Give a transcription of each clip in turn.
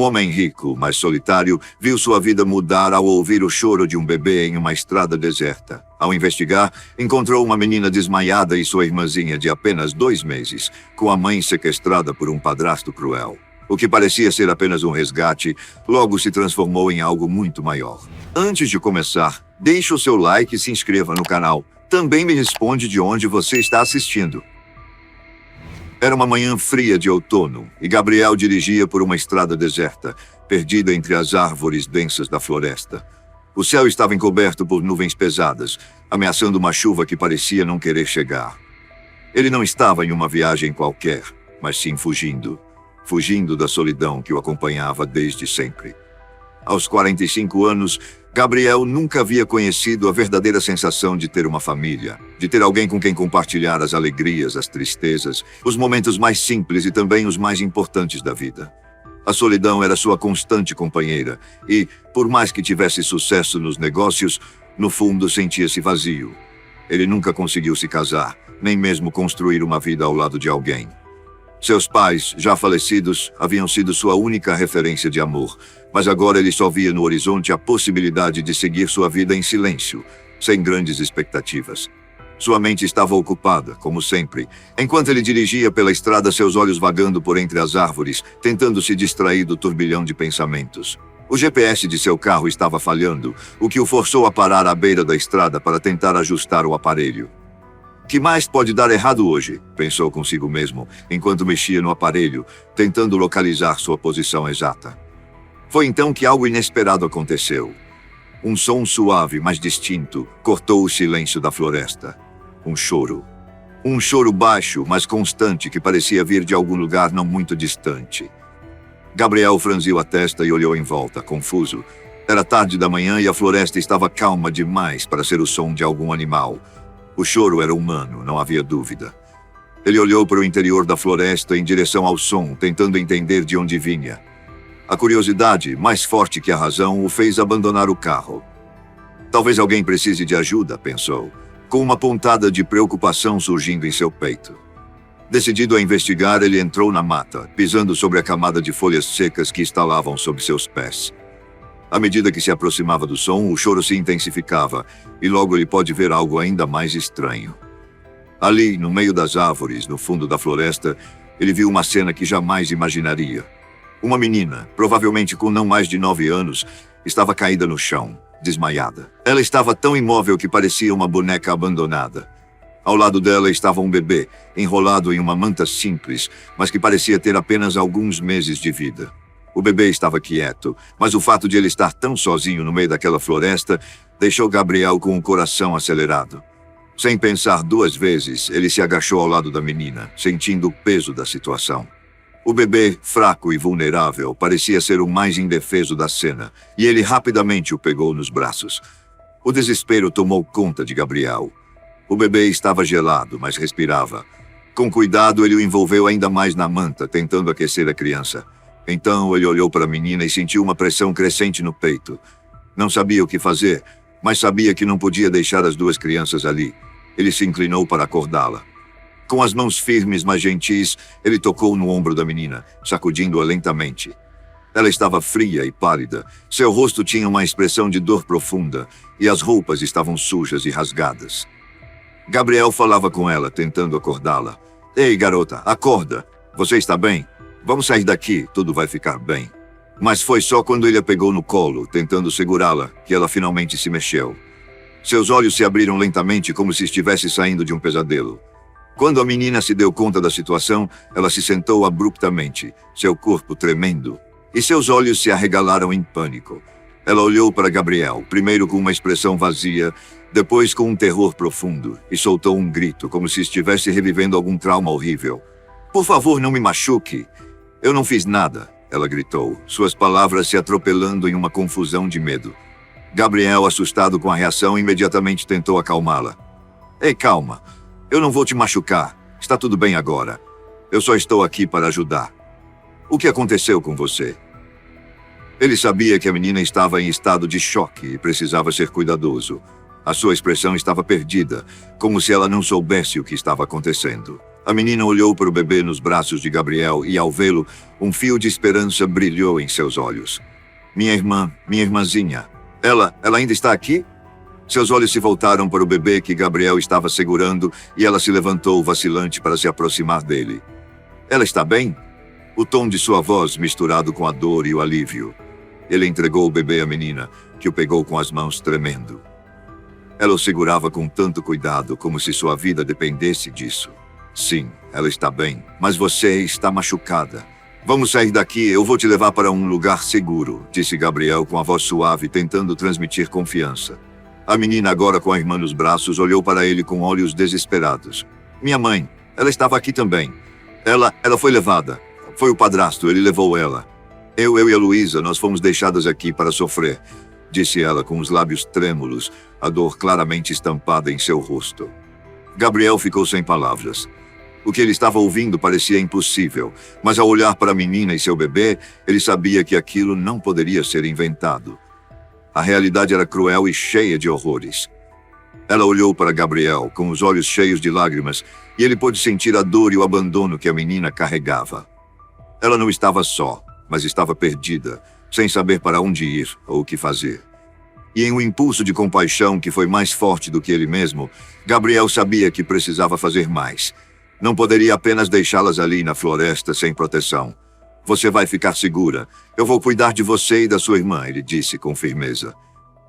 homem rico, mas solitário, viu sua vida mudar ao ouvir o choro de um bebê em uma estrada deserta. Ao investigar, encontrou uma menina desmaiada e sua irmãzinha de apenas 2 meses, com a mãe sequestrada por um padrasto cruel. O que parecia ser apenas um resgate, logo se transformou em algo muito maior. Antes de começar, deixe o seu like e se inscreva no canal. Também me responde de onde você está assistindo. Era uma manhã fria de outono, e Gabriel dirigia por uma estrada deserta, perdida entre as árvores densas da floresta. O céu estava encoberto por nuvens pesadas, ameaçando uma chuva que parecia não querer chegar. Ele não estava em uma viagem qualquer, mas sim fugindo da solidão que o acompanhava desde sempre. Aos 45 anos, Gabriel nunca havia conhecido a verdadeira sensação de ter uma família, de ter alguém com quem compartilhar as alegrias, as tristezas, os momentos mais simples e também os mais importantes da vida. A solidão era sua constante companheira e, por mais que tivesse sucesso nos negócios, no fundo sentia-se vazio. Ele nunca conseguiu se casar, nem mesmo construir uma vida ao lado de alguém. Seus pais, já falecidos, haviam sido sua única referência de amor, mas agora ele só via no horizonte a possibilidade de seguir sua vida em silêncio, sem grandes expectativas. Sua mente estava ocupada, como sempre, enquanto ele dirigia pela estrada, seus olhos vagando por entre as árvores, tentando se distrair do turbilhão de pensamentos. O GPS de seu carro estava falhando, o que o forçou a parar à beira da estrada para tentar ajustar o aparelho. Que mais pode dar errado hoje? Pensou consigo mesmo, enquanto mexia no aparelho, tentando localizar sua posição exata. Foi então que algo inesperado aconteceu. Um som suave, mas distinto, cortou o silêncio da floresta. Um choro. Um choro baixo, mas constante, que parecia vir de algum lugar não muito distante. Gabriel franziu a testa e olhou em volta, confuso. Era tarde da manhã e a floresta estava calma demais para ser o som de algum animal. O choro era humano, não havia dúvida. Ele olhou para o interior da floresta em direção ao som, tentando entender de onde vinha. A curiosidade, mais forte que a razão, o fez abandonar o carro. Talvez alguém precise de ajuda, pensou, com uma pontada de preocupação surgindo em seu peito. Decidido a investigar, ele entrou na mata, pisando sobre a camada de folhas secas que estalavam sob seus pés. À medida que se aproximava do som, o choro se intensificava, e logo ele pôde ver algo ainda mais estranho. Ali, no meio das árvores, no fundo da floresta, ele viu uma cena que jamais imaginaria. Uma menina, provavelmente com não mais de 9 anos, estava caída no chão, desmaiada. Ela estava tão imóvel que parecia uma boneca abandonada. Ao lado dela estava um bebê, enrolado em uma manta simples, mas que parecia ter apenas alguns meses de vida. O bebê estava quieto, mas o fato de ele estar tão sozinho no meio daquela floresta deixou Gabriel com o coração acelerado. Sem pensar 2 vezes, ele se agachou ao lado da menina, sentindo o peso da situação. O bebê, fraco e vulnerável, parecia ser o mais indefeso da cena, e ele rapidamente o pegou nos braços. O desespero tomou conta de Gabriel. O bebê estava gelado, mas respirava. Com cuidado, ele o envolveu ainda mais na manta, tentando aquecer a criança. Então ele olhou para a menina e sentiu uma pressão crescente no peito. Não sabia o que fazer, mas sabia que não podia deixar as 2 crianças ali. Ele se inclinou para acordá-la. Com as mãos firmes, mas gentis, ele tocou no ombro da menina, sacudindo-a lentamente. Ela estava fria e pálida. Seu rosto tinha uma expressão de dor profunda, e as roupas estavam sujas e rasgadas. Gabriel falava com ela, tentando acordá-la. Ei, garota, acorda! Você está bem? Vamos sair daqui, tudo vai ficar bem. Mas foi só quando ele a pegou no colo, tentando segurá-la, que ela finalmente se mexeu. Seus olhos se abriram lentamente como se estivesse saindo de um pesadelo. Quando a menina se deu conta da situação, ela se sentou abruptamente, seu corpo tremendo, e seus olhos se arregalaram em pânico. Ela olhou para Gabriel, primeiro com uma expressão vazia, depois com um terror profundo, e soltou um grito, como se estivesse revivendo algum trauma horrível. Por favor, não me machuque! Eu não fiz nada, ela gritou, suas palavras se atropelando em uma confusão de medo. Gabriel, assustado com a reação, imediatamente tentou acalmá-la. Ei, calma. Eu não vou te machucar. Está tudo bem agora. Eu só estou aqui para ajudar. O que aconteceu com você? Ele sabia que a menina estava em estado de choque e precisava ser cuidadoso. A sua expressão estava perdida, como se ela não soubesse o que estava acontecendo. A menina olhou para o bebê nos braços de Gabriel e, ao vê-lo, um fio de esperança brilhou em seus olhos. Minha irmãzinha. Ela ainda está aqui? Seus olhos se voltaram para o bebê que Gabriel estava segurando e ela se levantou vacilante para se aproximar dele. Ela está bem? O tom de sua voz misturado com a dor e o alívio. Ele entregou o bebê à menina, que o pegou com as mãos tremendo. Ela o segurava com tanto cuidado, como se sua vida dependesse disso. Sim, ela está bem, mas você está machucada. Vamos sair daqui, eu vou te levar para um lugar seguro, disse Gabriel com a voz suave, tentando transmitir confiança. A menina, agora com a irmã nos braços, olhou para ele com olhos desesperados. Minha mãe, ela estava aqui também. Ela foi levada. Foi o padrasto, ele levou ela. Eu e a Luísa, nós fomos deixadas aqui para sofrer, disse ela com os lábios trêmulos, a dor claramente estampada em seu rosto. Gabriel ficou sem palavras. O que ele estava ouvindo parecia impossível, mas ao olhar para a menina e seu bebê, ele sabia que aquilo não poderia ser inventado. A realidade era cruel e cheia de horrores. Ela olhou para Gabriel, com os olhos cheios de lágrimas, e ele pôde sentir a dor e o abandono que a menina carregava. Ela não estava só, mas estava perdida, sem saber para onde ir ou o que fazer. E em um impulso de compaixão que foi mais forte do que ele mesmo, Gabriel sabia que precisava fazer mais. Não poderia apenas deixá-las ali na floresta sem proteção. Você vai ficar segura. Eu vou cuidar de você e da sua irmã, ele disse com firmeza.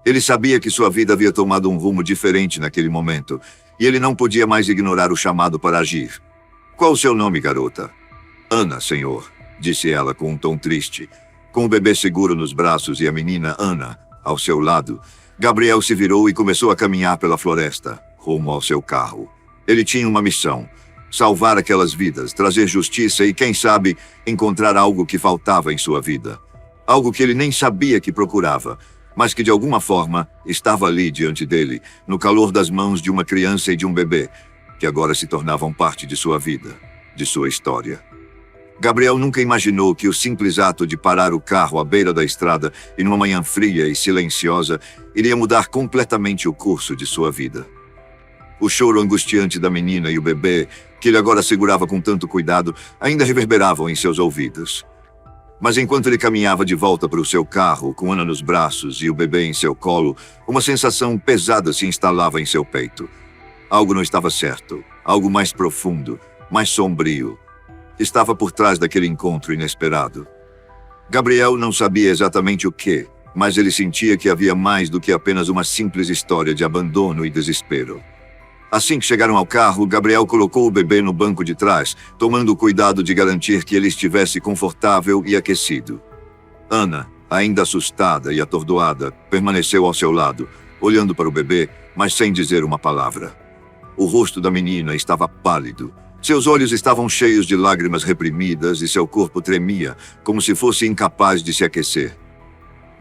Ele sabia que sua vida havia tomado um rumo diferente naquele momento, e ele não podia mais ignorar o chamado para agir. Qual o seu nome, garota? Ana, senhor, disse ela com um tom triste. Com o bebê seguro nos braços e a menina, Ana, ao seu lado, Gabriel se virou e começou a caminhar pela floresta, rumo ao seu carro. Ele tinha uma missão: salvar aquelas vidas, trazer justiça e, quem sabe, encontrar algo que faltava em sua vida. Algo que ele nem sabia que procurava, mas que de alguma forma estava ali diante dele, no calor das mãos de uma criança e de um bebê, que agora se tornavam parte de sua vida, de sua história. Gabriel nunca imaginou que o simples ato de parar o carro à beira da estrada e numa manhã fria e silenciosa iria mudar completamente o curso de sua vida. O choro angustiante da menina e o bebê, que ele agora segurava com tanto cuidado, ainda reverberavam em seus ouvidos. Mas enquanto ele caminhava de volta para o seu carro, com Ana nos braços e o bebê em seu colo, uma sensação pesada se instalava em seu peito. Algo não estava certo, algo mais profundo, mais sombrio. Estava por trás daquele encontro inesperado. Gabriel não sabia exatamente o que, mas ele sentia que havia mais do que apenas uma simples história de abandono e desespero. Assim que chegaram ao carro, Gabriel colocou o bebê no banco de trás, tomando o cuidado de garantir que ele estivesse confortável e aquecido. Ana, ainda assustada e atordoada, permaneceu ao seu lado, olhando para o bebê, mas sem dizer uma palavra. O rosto da menina estava pálido. Seus olhos estavam cheios de lágrimas reprimidas e seu corpo tremia, como se fosse incapaz de se aquecer.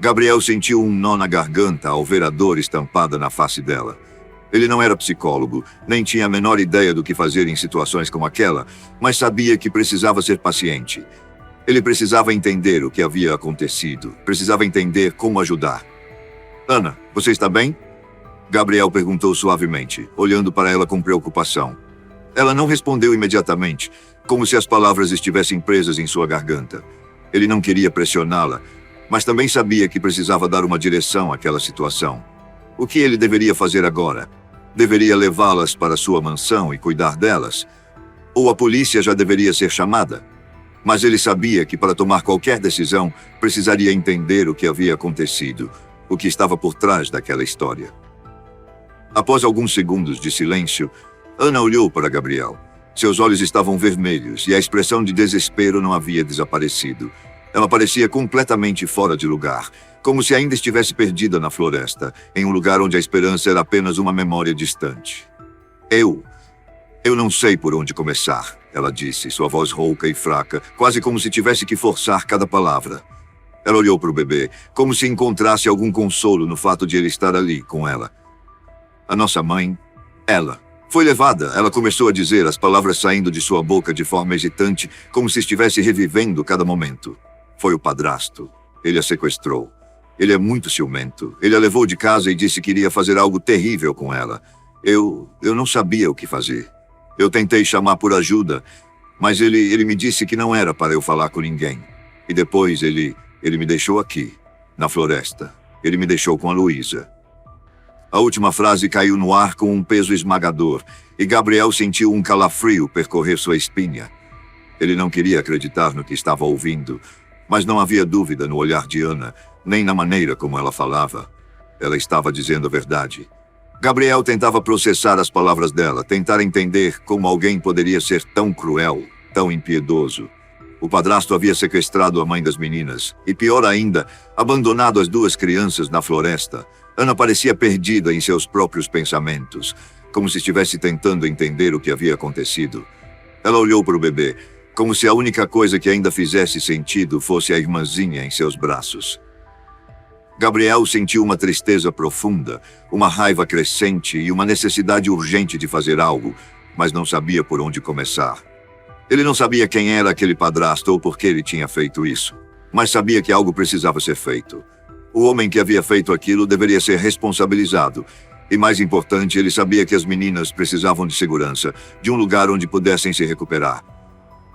Gabriel sentiu um nó na garganta ao ver a dor estampada na face dela. Ele não era psicólogo, nem tinha a menor ideia do que fazer em situações como aquela, mas sabia que precisava ser paciente. Ele precisava entender o que havia acontecido, precisava entender como ajudar. Ana, você está bem? Gabriel perguntou suavemente, olhando para ela com preocupação. Ela não respondeu imediatamente, como se as palavras estivessem presas em sua garganta. Ele não queria pressioná-la, mas também sabia que precisava dar uma direção àquela situação. O que ele deveria fazer agora? Deveria levá-las para sua mansão e cuidar delas? Ou a polícia já deveria ser chamada? Mas ele sabia que para tomar qualquer decisão, precisaria entender o que havia acontecido, o que estava por trás daquela história. Após alguns segundos de silêncio, Ana olhou para Gabriel. Seus olhos estavam vermelhos e a expressão de desespero não havia desaparecido. Ela parecia completamente fora de lugar, como se ainda estivesse perdida na floresta, em um lugar onde a esperança era apenas uma memória distante. Eu não sei por onde começar, ela disse, sua voz rouca e fraca, quase como se tivesse que forçar cada palavra. Ela olhou para o bebê, como se encontrasse algum consolo no fato de ele estar ali com ela. A nossa mãe, ela foi levada, ela começou a dizer, as palavras saindo de sua boca de forma hesitante, como se estivesse revivendo cada momento. Foi o padrasto. Ele a sequestrou. Ele é muito ciumento. Ele a levou de casa e disse que iria fazer algo terrível com ela. Eu não sabia o que fazer. Eu tentei chamar por ajuda, mas ele me disse que não era para eu falar com ninguém. E depois ele me deixou aqui, na floresta. Ele me deixou com a Luísa. A última frase caiu no ar com um peso esmagador, e Gabriel sentiu um calafrio percorrer sua espinha. Ele não queria acreditar no que estava ouvindo, mas não havia dúvida no olhar de Ana, nem na maneira como ela falava. Ela estava dizendo a verdade. Gabriel tentava processar as palavras dela, tentar entender como alguém poderia ser tão cruel, tão impiedoso. O padrasto havia sequestrado a mãe das meninas, e pior ainda, abandonado as duas crianças na floresta. Ana parecia perdida em seus próprios pensamentos, como se estivesse tentando entender o que havia acontecido. Ela olhou para o bebê, como se a única coisa que ainda fizesse sentido fosse a irmãzinha em seus braços. Gabriel sentiu uma tristeza profunda, uma raiva crescente e uma necessidade urgente de fazer algo, mas não sabia por onde começar. Ele não sabia quem era aquele padrasto ou por que ele tinha feito isso, mas sabia que algo precisava ser feito. O homem que havia feito aquilo deveria ser responsabilizado. E mais importante, ele sabia que as meninas precisavam de segurança, de um lugar onde pudessem se recuperar.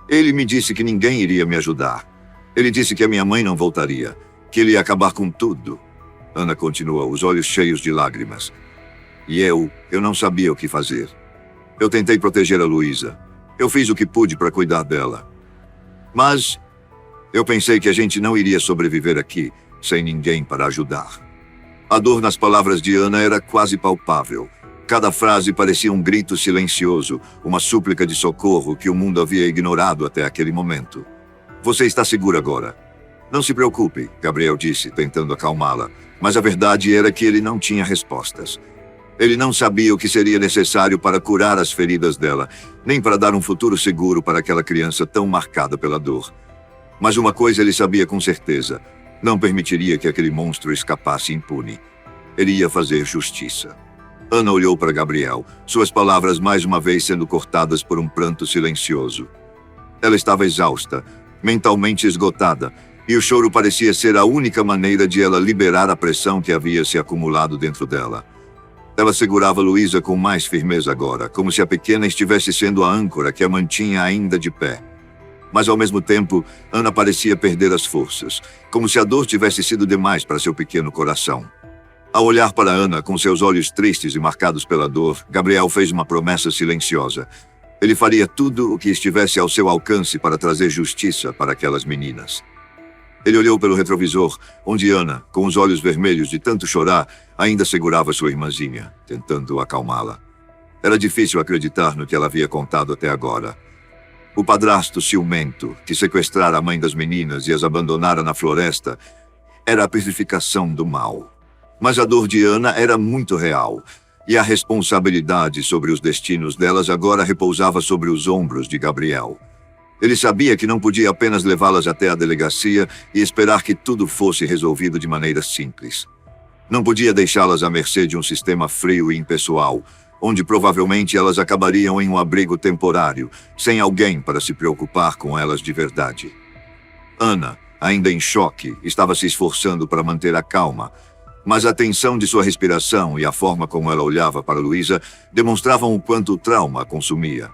Ele me disse que ninguém iria me ajudar. Ele disse que a minha mãe não voltaria, que ele ia acabar com tudo. Ana continua, os olhos cheios de lágrimas. E eu não sabia o que fazer. Eu tentei proteger a Luísa. Eu fiz o que pude para cuidar dela. Mas eu pensei que a gente não iria sobreviver aqui, sem ninguém para ajudar. A dor nas palavras de Ana era quase palpável. Cada frase parecia um grito silencioso, uma súplica de socorro que o mundo havia ignorado até aquele momento. Você está segura agora. Não se preocupe, Gabriel disse, tentando acalmá-la, mas a verdade era que ele não tinha respostas. Ele não sabia o que seria necessário para curar as feridas dela, nem para dar um futuro seguro para aquela criança tão marcada pela dor. Mas uma coisa ele sabia com certeza: não permitiria que aquele monstro escapasse impune. Ele ia fazer justiça. Ana olhou para Gabriel, suas palavras mais uma vez sendo cortadas por um pranto silencioso. Ela estava exausta, mentalmente esgotada, e o choro parecia ser a única maneira de ela liberar a pressão que havia se acumulado dentro dela. Ela segurava Luísa com mais firmeza agora, como se a pequena estivesse sendo a âncora que a mantinha ainda de pé. Mas ao mesmo tempo, Ana parecia perder as forças, como se a dor tivesse sido demais para seu pequeno coração. Ao olhar para Ana, com seus olhos tristes e marcados pela dor, Gabriel fez uma promessa silenciosa. Ele faria tudo o que estivesse ao seu alcance para trazer justiça para aquelas meninas. Ele olhou pelo retrovisor, onde Ana, com os olhos vermelhos de tanto chorar, ainda segurava sua irmãzinha, tentando acalmá-la. Era difícil acreditar no que ela havia contado até agora. O padrasto ciumento, que sequestrara a mãe das meninas e as abandonara na floresta, era a personificação do mal. Mas a dor de Ana era muito real, e a responsabilidade sobre os destinos delas agora repousava sobre os ombros de Gabriel. Ele sabia que não podia apenas levá-las até a delegacia e esperar que tudo fosse resolvido de maneira simples. Não podia deixá-las à mercê de um sistema frio e impessoal, onde provavelmente elas acabariam em um abrigo temporário, sem alguém para se preocupar com elas de verdade. Ana, ainda em choque, estava se esforçando para manter a calma, mas a tensão de sua respiração e a forma como ela olhava para Luísa demonstravam o quanto o trauma a consumia.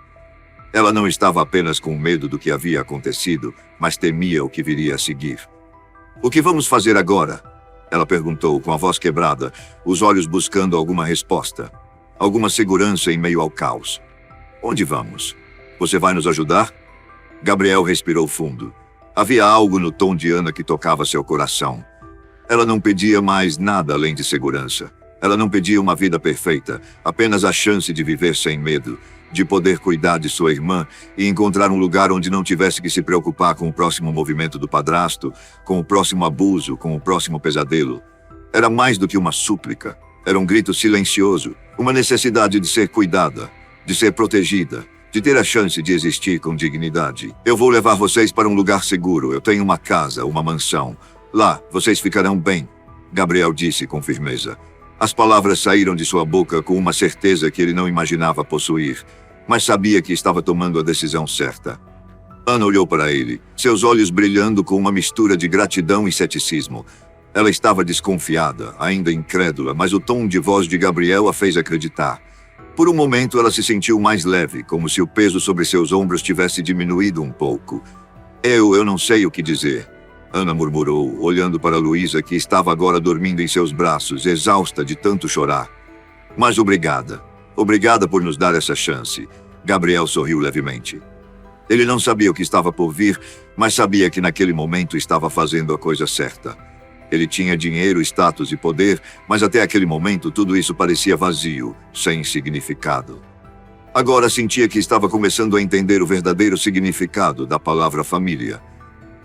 Ela não estava apenas com medo do que havia acontecido, mas temia o que viria a seguir. "O que vamos fazer agora?" Ela perguntou com a voz quebrada, os olhos buscando alguma resposta, alguma segurança em meio ao caos. "Onde vamos? Você vai nos ajudar?" Gabriel respirou fundo. Havia algo no tom de Ana que tocava seu coração. Ela não pedia mais nada além de segurança. Ela não pedia uma vida perfeita, apenas a chance de viver sem medo, de poder cuidar de sua irmã e encontrar um lugar onde não tivesse que se preocupar com o próximo movimento do padrasto, com o próximo abuso, com o próximo pesadelo. Era mais do que uma súplica. Era um grito silencioso, uma necessidade de ser cuidada, de ser protegida, de ter a chance de existir com dignidade. "Eu vou levar vocês para um lugar seguro. Eu tenho uma casa, uma mansão. Lá, vocês ficarão bem", Gabriel disse com firmeza. As palavras saíram de sua boca com uma certeza que ele não imaginava possuir, mas sabia que estava tomando a decisão certa. Ana olhou para ele, seus olhos brilhando com uma mistura de gratidão e ceticismo. Ela estava desconfiada, ainda incrédula, mas o tom de voz de Gabriel a fez acreditar. Por um momento, ela se sentiu mais leve, como se o peso sobre seus ombros tivesse diminuído um pouco. Eu não sei o que dizer, Ana murmurou, olhando para Luísa, que estava agora dormindo em seus braços, exausta de tanto chorar. Mas obrigada. Obrigada por nos dar essa chance. Gabriel sorriu levemente. Ele não sabia o que estava por vir, mas sabia que naquele momento estava fazendo a coisa certa. Ele tinha dinheiro, status e poder, mas até aquele momento tudo isso parecia vazio, sem significado. Agora sentia que estava começando a entender o verdadeiro significado da palavra família.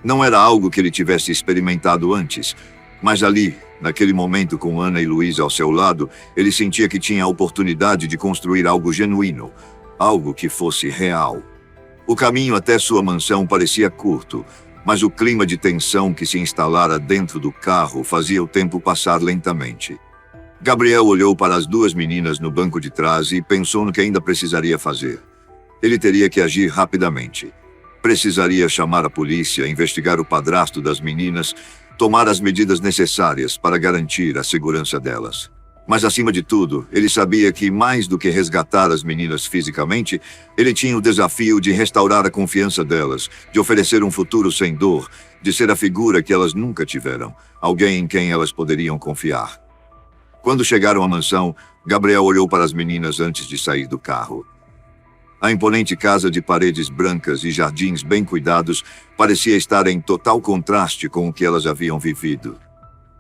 Não era algo que ele tivesse experimentado antes, mas ali, naquele momento com Ana e Luísa ao seu lado, ele sentia que tinha a oportunidade de construir algo genuíno, algo que fosse real. O caminho até sua mansão parecia curto, mas o clima de tensão que se instalara dentro do carro fazia o tempo passar lentamente. Gabriel olhou para as duas meninas no banco de trás e pensou no que ainda precisaria fazer. Ele teria que agir rapidamente. Precisaria chamar a polícia, investigar o padrasto das meninas, tomar as medidas necessárias para garantir a segurança delas. Mas, acima de tudo, ele sabia que, mais do que resgatar as meninas fisicamente, ele tinha o desafio de restaurar a confiança delas, de oferecer um futuro sem dor, de ser a figura que elas nunca tiveram, alguém em quem elas poderiam confiar. Quando chegaram à mansão, Gabriel olhou para as meninas antes de sair do carro. A imponente casa de paredes brancas e jardins bem cuidados parecia estar em total contraste com o que elas haviam vivido.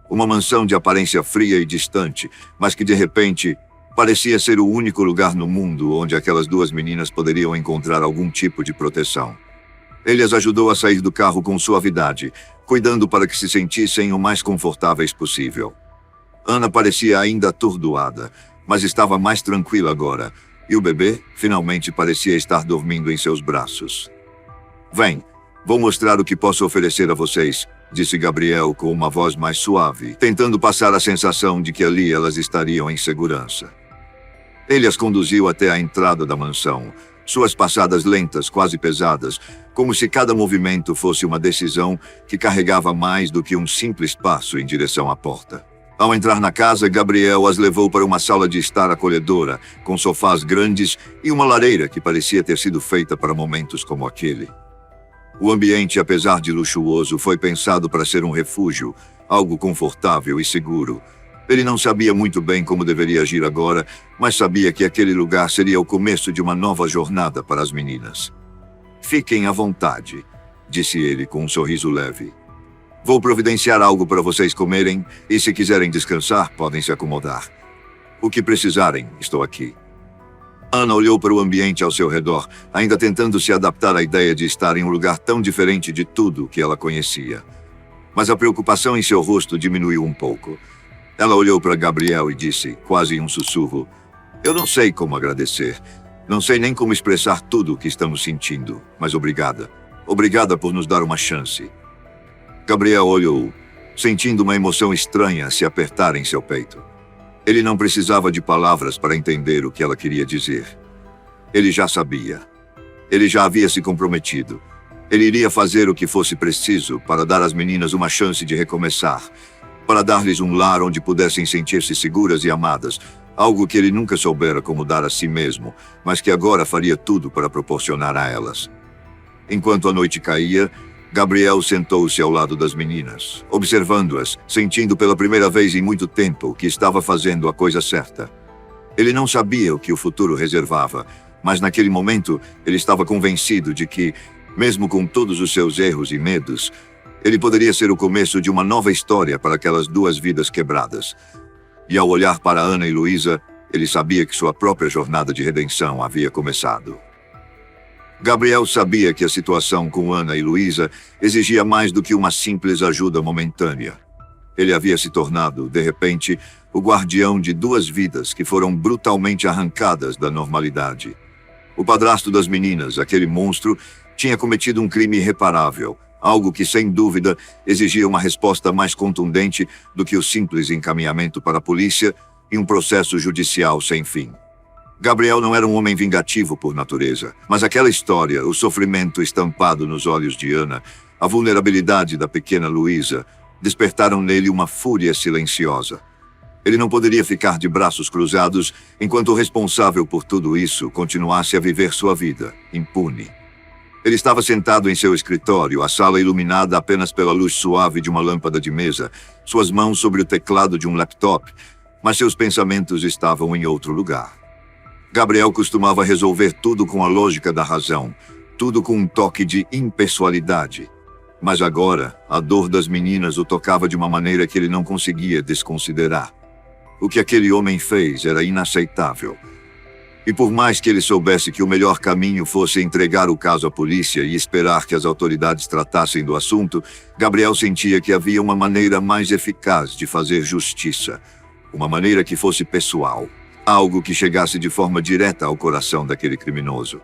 Uma mansão de aparência fria e distante, mas que de repente parecia ser o único lugar no mundo onde aquelas duas meninas poderiam encontrar algum tipo de proteção. Ele as ajudou a sair do carro com suavidade, cuidando para que se sentissem o mais confortáveis possível. Ana parecia ainda atordoada, mas estava mais tranquila agora, e o bebê finalmente parecia estar dormindo em seus braços. Vem, vou mostrar o que posso oferecer a vocês, disse Gabriel com uma voz mais suave, tentando passar a sensação de que ali elas estariam em segurança. Ele as conduziu até a entrada da mansão, suas passadas lentas, quase pesadas, como se cada movimento fosse uma decisão que carregava mais do que um simples passo em direção à porta. Ao entrar na casa, Gabriel as levou para uma sala de estar acolhedora, com sofás grandes e uma lareira que parecia ter sido feita para momentos como aquele. O ambiente, apesar de luxuoso, foi pensado para ser um refúgio, algo confortável e seguro. Ele não sabia muito bem como deveria agir agora, mas sabia que aquele lugar seria o começo de uma nova jornada para as meninas. Fiquem à vontade, disse ele com um sorriso leve. Vou providenciar algo para vocês comerem e, se quiserem descansar, podem se acomodar. O que precisarem, estou aqui. Ana olhou para o ambiente ao seu redor, ainda tentando se adaptar à ideia de estar em um lugar tão diferente de tudo que ela conhecia. Mas a preocupação em seu rosto diminuiu um pouco. Ela olhou para Gabriel e disse, quase em um sussurro, eu não sei como agradecer. Não sei nem como expressar tudo o que estamos sentindo, mas obrigada. Obrigada por nos dar uma chance. Gabriel olhou, sentindo uma emoção estranha se apertar em seu peito. Ele não precisava de palavras para entender o que ela queria dizer. Ele já sabia. Ele já havia se comprometido. Ele iria fazer o que fosse preciso para dar às meninas uma chance de recomeçar, para dar-lhes um lar onde pudessem sentir-se seguras e amadas, algo que ele nunca soubera como dar a si mesmo, mas que agora faria tudo para proporcionar a elas. Enquanto a noite caía, Gabriel sentou-se ao lado das meninas, observando-as, sentindo pela primeira vez em muito tempo que estava fazendo a coisa certa. Ele não sabia o que o futuro reservava, mas naquele momento ele estava convencido de que, mesmo com todos os seus erros e medos, ele poderia ser o começo de uma nova história para aquelas duas vidas quebradas. E ao olhar para Ana e Luísa, ele sabia que sua própria jornada de redenção havia começado. Gabriel sabia que a situação com Ana e Luísa exigia mais do que uma simples ajuda momentânea. Ele havia se tornado, de repente, o guardião de duas vidas que foram brutalmente arrancadas da normalidade. O padrasto das meninas, aquele monstro, tinha cometido um crime irreparável, algo que, sem dúvida, exigia uma resposta mais contundente do que o simples encaminhamento para a polícia e um processo judicial sem fim. Gabriel não era um homem vingativo por natureza, mas aquela história, o sofrimento estampado nos olhos de Ana, a vulnerabilidade da pequena Luísa, despertaram nele uma fúria silenciosa. Ele não poderia ficar de braços cruzados enquanto o responsável por tudo isso continuasse a viver sua vida, impune. Ele estava sentado em seu escritório, a sala iluminada apenas pela luz suave de uma lâmpada de mesa, suas mãos sobre o teclado de um laptop, mas seus pensamentos estavam em outro lugar. Gabriel costumava resolver tudo com a lógica da razão, tudo com um toque de impessoalidade. Mas agora, a dor das meninas o tocava de uma maneira que ele não conseguia desconsiderar. O que aquele homem fez era inaceitável. E por mais que ele soubesse que o melhor caminho fosse entregar o caso à polícia e esperar que as autoridades tratassem do assunto, Gabriel sentia que havia uma maneira mais eficaz de fazer justiça. Uma maneira que fosse pessoal. Algo que chegasse de forma direta ao coração daquele criminoso.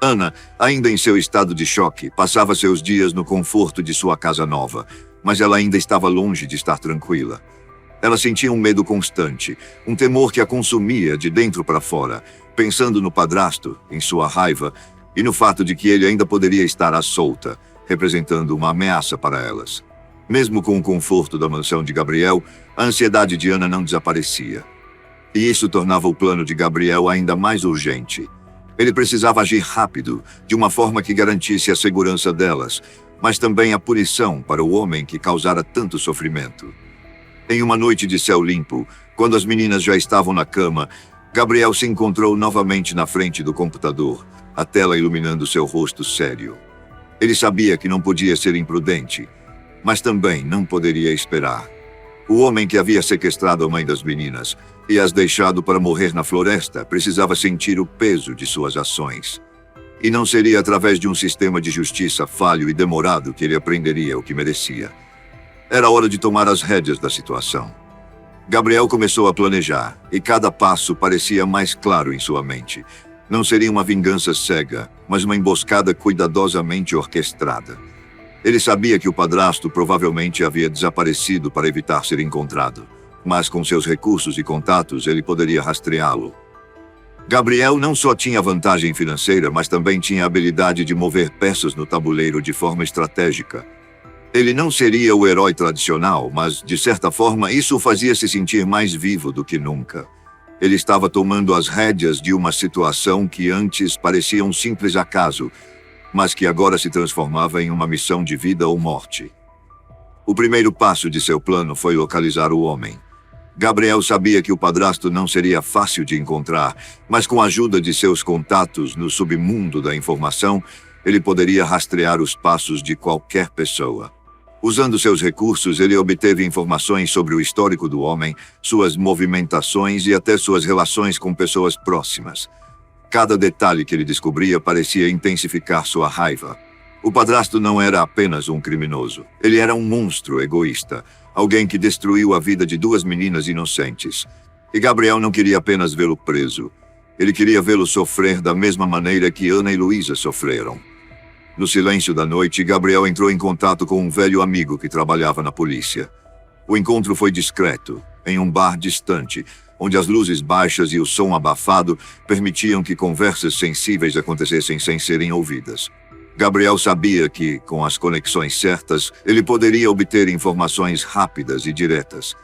Ana, ainda em seu estado de choque, passava seus dias no conforto de sua casa nova, mas ela ainda estava longe de estar tranquila. Ela sentia um medo constante, um temor que a consumia de dentro para fora, pensando no padrasto, em sua raiva, e no fato de que ele ainda poderia estar à solta, representando uma ameaça para elas. Mesmo com o conforto da mansão de Gabriel, a ansiedade de Ana não desaparecia. E isso tornava o plano de Gabriel ainda mais urgente. Ele precisava agir rápido, de uma forma que garantisse a segurança delas, mas também a punição para o homem que causara tanto sofrimento. Em uma noite de céu limpo, quando as meninas já estavam na cama, Gabriel se encontrou novamente na frente do computador, a tela iluminando seu rosto sério. Ele sabia que não podia ser imprudente, mas também não poderia esperar. O homem que havia sequestrado a mãe das meninas e as deixado para morrer na floresta precisava sentir o peso de suas ações. E não seria através de um sistema de justiça falho e demorado que ele aprenderia o que merecia. Era hora de tomar as rédeas da situação. Gabriel começou a planejar, e cada passo parecia mais claro em sua mente. Não seria uma vingança cega, mas uma emboscada cuidadosamente orquestrada. Ele sabia que o padrasto provavelmente havia desaparecido para evitar ser encontrado, mas com seus recursos e contatos ele poderia rastreá-lo. Gabriel não só tinha vantagem financeira, mas também tinha a habilidade de mover peças no tabuleiro de forma estratégica. Ele não seria o herói tradicional, mas, de certa forma, isso o fazia se sentir mais vivo do que nunca. Ele estava tomando as rédeas de uma situação que antes parecia um simples acaso, mas que agora se transformava em uma missão de vida ou morte. O primeiro passo de seu plano foi localizar o homem. Gabriel sabia que o padrasto não seria fácil de encontrar, mas com a ajuda de seus contatos no submundo da informação, ele poderia rastrear os passos de qualquer pessoa. Usando seus recursos, ele obteve informações sobre o histórico do homem, suas movimentações e até suas relações com pessoas próximas. Cada detalhe que ele descobria parecia intensificar sua raiva. O padrasto não era apenas um criminoso. Ele era um monstro egoísta, alguém que destruiu a vida de duas meninas inocentes. E Gabriel não queria apenas vê-lo preso. Ele queria vê-lo sofrer da mesma maneira que Ana e Luísa sofreram. No silêncio da noite, Gabriel entrou em contato com um velho amigo que trabalhava na polícia. O encontro foi discreto, em um bar distante, onde as luzes baixas e o som abafado permitiam que conversas sensíveis acontecessem sem serem ouvidas. Gabriel sabia que, com as conexões certas, ele poderia obter informações rápidas e diretas.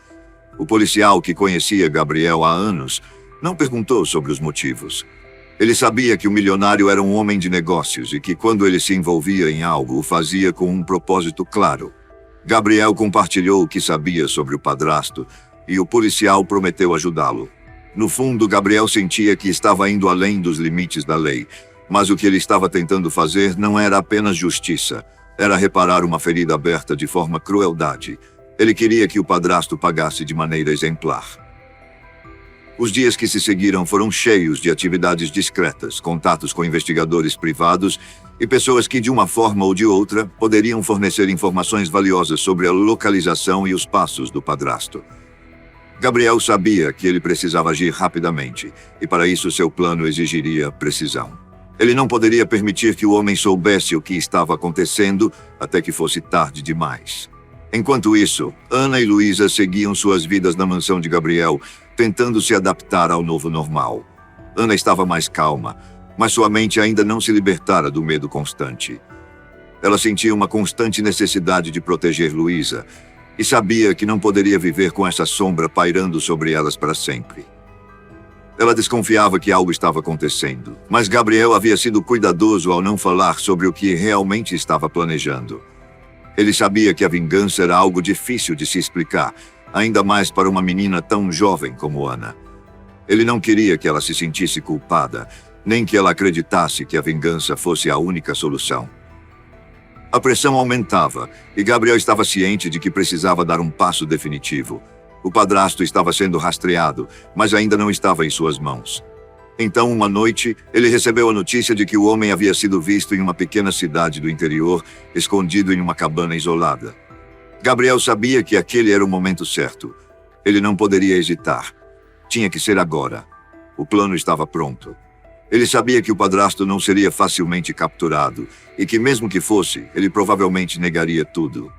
O policial que conhecia Gabriel há anos não perguntou sobre os motivos. Ele sabia que o milionário era um homem de negócios e que, quando ele se envolvia em algo, o fazia com um propósito claro. Gabriel compartilhou o que sabia sobre o padrasto e o policial prometeu ajudá-lo. No fundo, Gabriel sentia que estava indo além dos limites da lei, mas o que ele estava tentando fazer não era apenas justiça, era reparar uma ferida aberta de forma crueldade. Ele queria que o padrasto pagasse de maneira exemplar. Os dias que se seguiram foram cheios de atividades discretas, contatos com investigadores privados e pessoas que, de uma forma ou de outra, poderiam fornecer informações valiosas sobre a localização e os passos do padrasto. Gabriel sabia que ele precisava agir rapidamente, e para isso seu plano exigiria precisão. Ele não poderia permitir que o homem soubesse o que estava acontecendo até que fosse tarde demais. Enquanto isso, Ana e Luísa seguiam suas vidas na mansão de Gabriel, tentando se adaptar ao novo normal. Ana estava mais calma, mas sua mente ainda não se libertara do medo constante. Ela sentia uma constante necessidade de proteger Luísa, e sabia que não poderia viver com essa sombra pairando sobre elas para sempre. Ela desconfiava que algo estava acontecendo, mas Gabriel havia sido cuidadoso ao não falar sobre o que realmente estava planejando. Ele sabia que a vingança era algo difícil de se explicar, ainda mais para uma menina tão jovem como Ana. Ele não queria que ela se sentisse culpada, nem que ela acreditasse que a vingança fosse a única solução. A pressão aumentava, e Gabriel estava ciente de que precisava dar um passo definitivo. O padrasto estava sendo rastreado, mas ainda não estava em suas mãos. Então, uma noite, ele recebeu a notícia de que o homem havia sido visto em uma pequena cidade do interior, escondido em uma cabana isolada. Gabriel sabia que aquele era o momento certo. Ele não poderia hesitar. Tinha que ser agora. O plano estava pronto. Ele sabia que o padrasto não seria facilmente capturado, e que mesmo que fosse, ele provavelmente negaria tudo.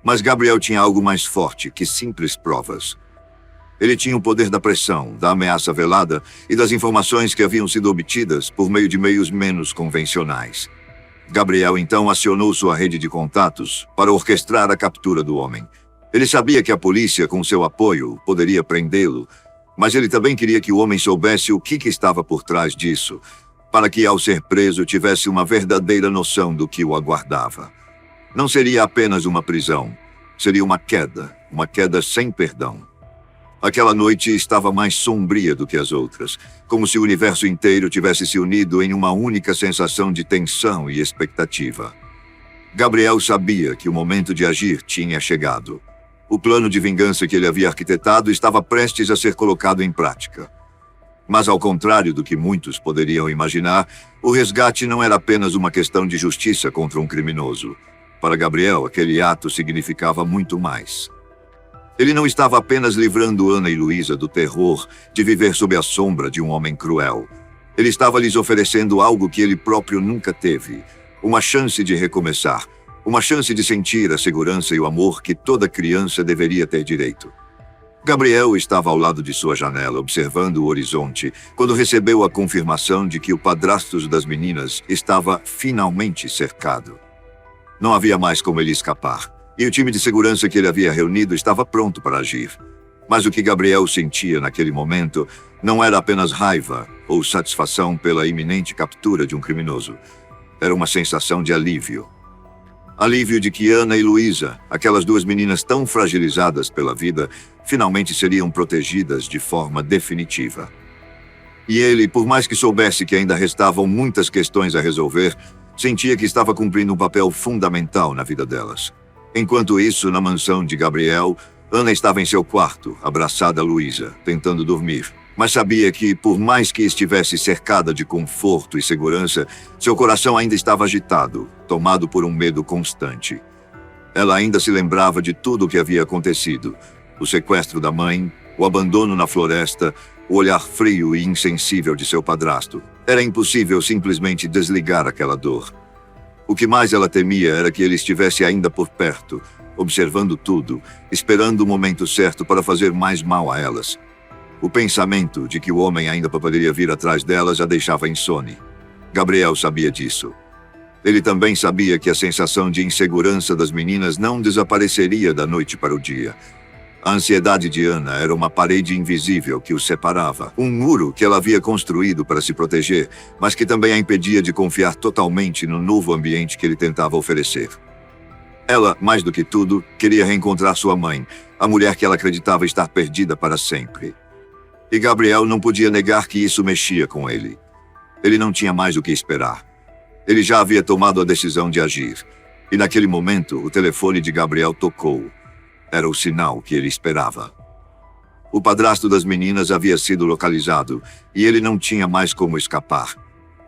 Mas Gabriel tinha algo mais forte que simples provas. Ele tinha o poder da pressão, da ameaça velada e das informações que haviam sido obtidas por meio de meios menos convencionais. Gabriel então acionou sua rede de contatos para orquestrar a captura do homem. Ele sabia que a polícia, com seu apoio, poderia prendê-lo, mas ele também queria que o homem soubesse o que estava por trás disso, para que, ao ser preso, tivesse uma verdadeira noção do que o aguardava. Não seria apenas uma prisão, seria uma queda sem perdão. Aquela noite estava mais sombria do que as outras, como se o universo inteiro tivesse se unido em uma única sensação de tensão e expectativa. Gabriel sabia que o momento de agir tinha chegado. O plano de vingança que ele havia arquitetado estava prestes a ser colocado em prática. Mas, ao contrário do que muitos poderiam imaginar, o resgate não era apenas uma questão de justiça contra um criminoso. Para Gabriel, aquele ato significava muito mais. Ele não estava apenas livrando Ana e Luísa do terror de viver sob a sombra de um homem cruel. Ele estava lhes oferecendo algo que ele próprio nunca teve, uma chance de recomeçar, uma chance de sentir a segurança e o amor que toda criança deveria ter direito. Gabriel estava ao lado de sua janela, observando o horizonte, quando recebeu a confirmação de que o padrasto das meninas estava finalmente cercado. Não havia mais como ele escapar, e o time de segurança que ele havia reunido estava pronto para agir. Mas o que Gabriel sentia naquele momento não era apenas raiva ou satisfação pela iminente captura de um criminoso. Era uma sensação de alívio. Alívio de que Ana e Luísa, aquelas duas meninas tão fragilizadas pela vida, finalmente seriam protegidas de forma definitiva. E ele, por mais que soubesse que ainda restavam muitas questões a resolver, sentia que estava cumprindo um papel fundamental na vida delas. Enquanto isso, na mansão de Gabriel, Ana estava em seu quarto, abraçada a Luísa, tentando dormir. Mas sabia que, por mais que estivesse cercada de conforto e segurança, seu coração ainda estava agitado, tomado por um medo constante. Ela ainda se lembrava de tudo o que havia acontecido: o sequestro da mãe, o abandono na floresta, o olhar frio e insensível de seu padrasto. Era impossível simplesmente desligar aquela dor. O que mais ela temia era que ele estivesse ainda por perto, observando tudo, esperando o momento certo para fazer mais mal a elas. O pensamento de que o homem ainda poderia vir atrás delas a deixava insone. Gabriel sabia disso. Ele também sabia que a sensação de insegurança das meninas não desapareceria da noite para o dia. A ansiedade de Ana era uma parede invisível que os separava, um muro que ela havia construído para se proteger, mas que também a impedia de confiar totalmente no novo ambiente que ele tentava oferecer. Ela, mais do que tudo, queria reencontrar sua mãe, a mulher que ela acreditava estar perdida para sempre. E Gabriel não podia negar que isso mexia com ele. Ele não tinha mais o que esperar. Ele já havia tomado a decisão de agir. E naquele momento, o telefone de Gabriel tocou. Era o sinal que ele esperava. O padrasto das meninas havia sido localizado, e ele não tinha mais como escapar.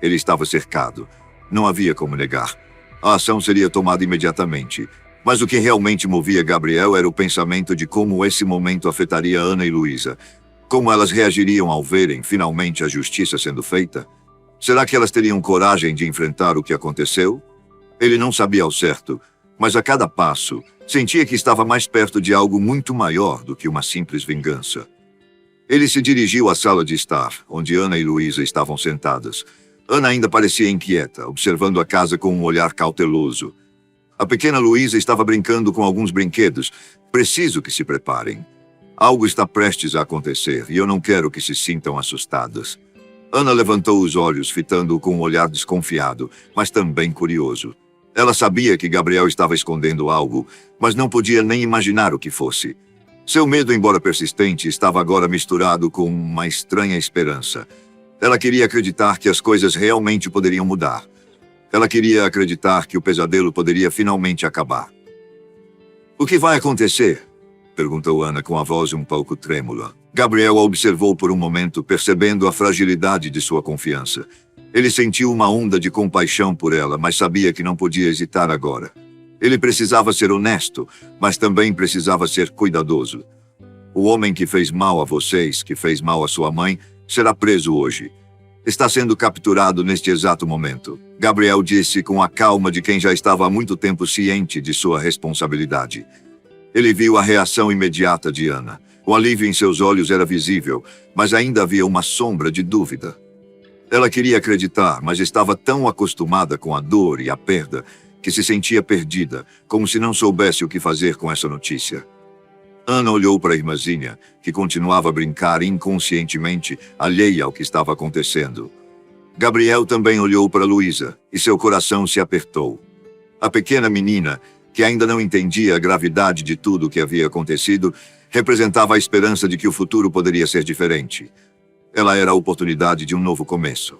Ele estava cercado. Não havia como negar. A ação seria tomada imediatamente. Mas o que realmente movia Gabriel era o pensamento de como esse momento afetaria Ana e Luísa. Como elas reagiriam ao verem, finalmente, a justiça sendo feita? Será que elas teriam coragem de enfrentar o que aconteceu? Ele não sabia ao certo, mas a cada passo, sentia que estava mais perto de algo muito maior do que uma simples vingança. Ele se dirigiu à sala de estar, onde Ana e Luísa estavam sentadas. Ana ainda parecia inquieta, observando a casa com um olhar cauteloso. A pequena Luísa estava brincando com alguns brinquedos, Preciso que se preparem. Algo está prestes a acontecer e eu não quero que se sintam assustadas. Ana levantou os olhos, fitando-o com um olhar desconfiado, mas também curioso. Ela sabia que Gabriel estava escondendo algo, mas não podia nem imaginar o que fosse. Seu medo, embora persistente, estava agora misturado com uma estranha esperança. Ela queria acreditar que as coisas realmente poderiam mudar. Ela queria acreditar que o pesadelo poderia finalmente acabar. "O que vai acontecer?" perguntou Ana com a voz um pouco trêmula. Gabriel a observou por um momento, percebendo a fragilidade de sua confiança. Ele sentiu uma onda de compaixão por ela, mas sabia que não podia hesitar agora. Ele precisava ser honesto, mas também precisava ser cuidadoso. "O homem que fez mal a vocês, que fez mal a sua mãe, será preso hoje. Está sendo capturado neste exato momento", Gabriel disse com a calma de quem já estava há muito tempo ciente de sua responsabilidade. Ele viu a reação imediata de Ana. O alívio em seus olhos era visível, mas ainda havia uma sombra de dúvida. Ela queria acreditar, mas estava tão acostumada com a dor e a perda que se sentia perdida, como se não soubesse o que fazer com essa notícia. Ana olhou para a irmãzinha, que continuava a brincar inconscientemente, alheia ao que estava acontecendo. Gabriel também olhou para Luísa, e seu coração se apertou. A pequena menina, que ainda não entendia a gravidade de tudo o que havia acontecido, representava a esperança de que o futuro poderia ser diferente. Ela era a oportunidade de um novo começo.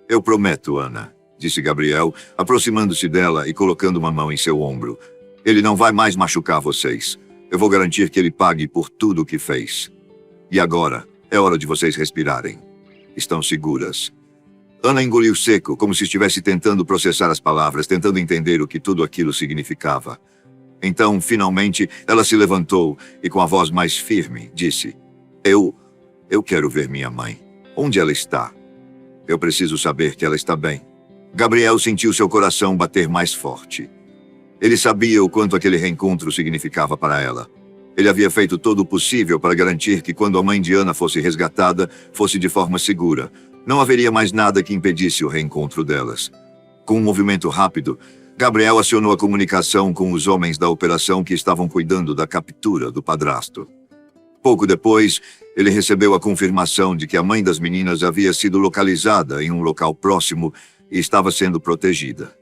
"Eu prometo, Ana", disse Gabriel, aproximando-se dela e colocando uma mão em seu ombro. "Ele não vai mais machucar vocês. Eu vou garantir que ele pague por tudo o que fez. E agora, é hora de vocês respirarem. Estão seguras." Ana engoliu seco, como se estivesse tentando processar as palavras, tentando entender o que tudo aquilo significava. Então, finalmente, ela se levantou e, com a voz mais firme, disse: Eu quero ver minha mãe. Onde ela está? Eu preciso saber que ela está bem." Gabriel sentiu seu coração bater mais forte. Ele sabia o quanto aquele reencontro significava para ela. Ele havia feito todo o possível para garantir que quando a mãe de Ana fosse resgatada, fosse de forma segura. Não haveria mais nada que impedisse o reencontro delas. Com um movimento rápido, Gabriel acionou a comunicação com os homens da operação que estavam cuidando da captura do padrasto. Pouco depois, ele recebeu a confirmação de que a mãe das meninas havia sido localizada em um local próximo e estava sendo protegida.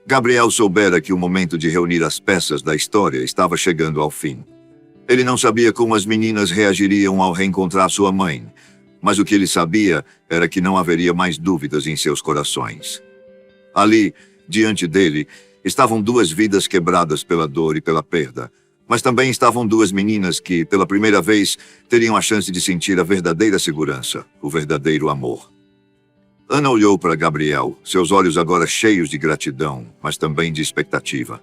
Gabriel soubera que o momento de reunir as peças da história estava chegando ao fim. Ele não sabia como as meninas reagiriam ao reencontrar sua mãe, mas o que ele sabia era que não haveria mais dúvidas em seus corações. Ali, diante dele, estavam duas vidas quebradas pela dor e pela perda, mas também estavam duas meninas que, pela primeira vez, teriam a chance de sentir a verdadeira segurança, o verdadeiro amor. Ana olhou para Gabriel, seus olhos agora cheios de gratidão, mas também de expectativa.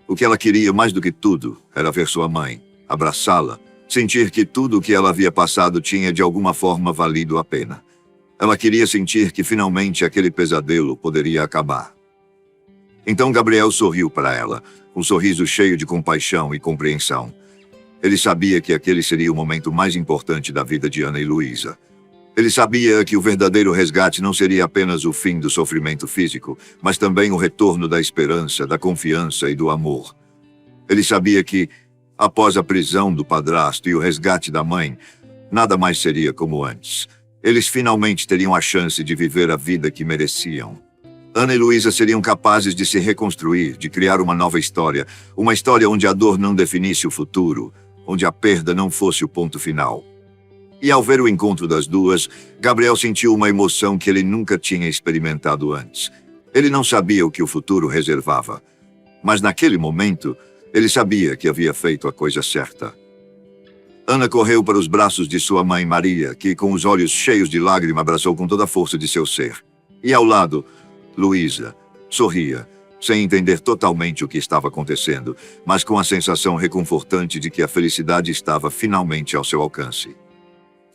O que ela queria mais do que tudo era ver sua mãe, abraçá-la, sentir que tudo o que ela havia passado tinha de alguma forma valido a pena. Ela queria sentir que finalmente aquele pesadelo poderia acabar. Então Gabriel sorriu para ela, um sorriso cheio de compaixão e compreensão. Ele sabia que aquele seria o momento mais importante da vida de Ana e Luísa. Ele sabia que o verdadeiro resgate não seria apenas o fim do sofrimento físico, mas também o retorno da esperança, da confiança e do amor. Ele sabia que, após a prisão do padrasto e o resgate da mãe, nada mais seria como antes. Eles finalmente teriam a chance de viver a vida que mereciam. Ana e Luísa seriam capazes de se reconstruir, de criar uma nova história, uma história onde a dor não definisse o futuro, onde a perda não fosse o ponto final. E ao ver o encontro das duas, Gabriel sentiu uma emoção que ele nunca tinha experimentado antes. Ele não sabia o que o futuro reservava, mas naquele momento, ele sabia que havia feito a coisa certa. Ana correu para os braços de sua mãe Maria, que, com os olhos cheios de lágrima, abraçou com toda a força de seu ser. E ao lado, Luísa sorria, sem entender totalmente o que estava acontecendo, mas com a sensação reconfortante de que a felicidade estava finalmente ao seu alcance.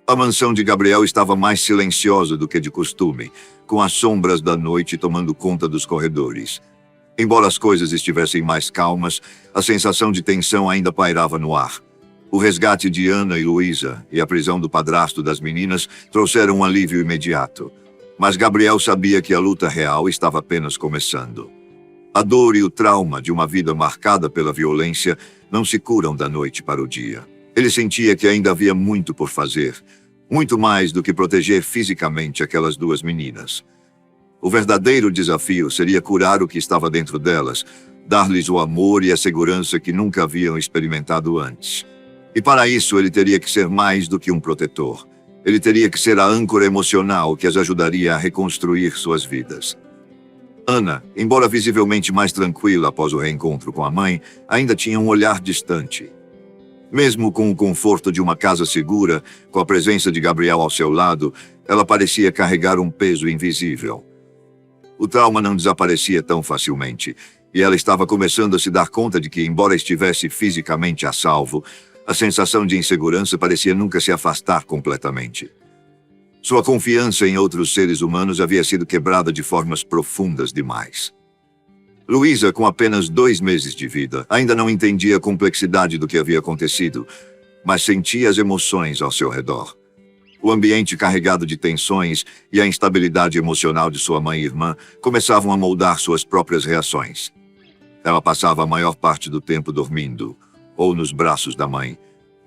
A mansão de Gabriel estava mais silenciosa do que de costume, com as sombras da noite tomando conta dos corredores. Embora as coisas estivessem mais calmas, a sensação de tensão ainda pairava no ar. O resgate de Ana e Luísa e a prisão do padrasto das meninas trouxeram um alívio imediato. Mas Gabriel sabia que a luta real estava apenas começando. A dor e o trauma de uma vida marcada pela violência não se curam da noite para o dia. Ele sentia que ainda havia muito por fazer, muito mais do que proteger fisicamente aquelas duas meninas. O verdadeiro desafio seria curar o que estava dentro delas, dar-lhes o amor e a segurança que nunca haviam experimentado antes. E para isso ele teria que ser mais do que um protetor. Ele teria que ser a âncora emocional que as ajudaria a reconstruir suas vidas. Ana, embora visivelmente mais tranquila após o reencontro com a mãe, ainda tinha um olhar distante. Mesmo com o conforto de uma casa segura, com a presença de Gabriel ao seu lado, ela parecia carregar um peso invisível. O trauma não desaparecia tão facilmente, e ela estava começando a se dar conta de que, embora estivesse fisicamente a salvo, a sensação de insegurança parecia nunca se afastar completamente. Sua confiança em outros seres humanos havia sido quebrada de formas profundas demais. Luísa, com apenas 2 meses de vida, ainda não entendia a complexidade do que havia acontecido, mas sentia as emoções ao seu redor. O ambiente carregado de tensões e a instabilidade emocional de sua mãe e irmã começavam a moldar suas próprias reações. Ela passava a maior parte do tempo dormindo, ou nos braços da mãe,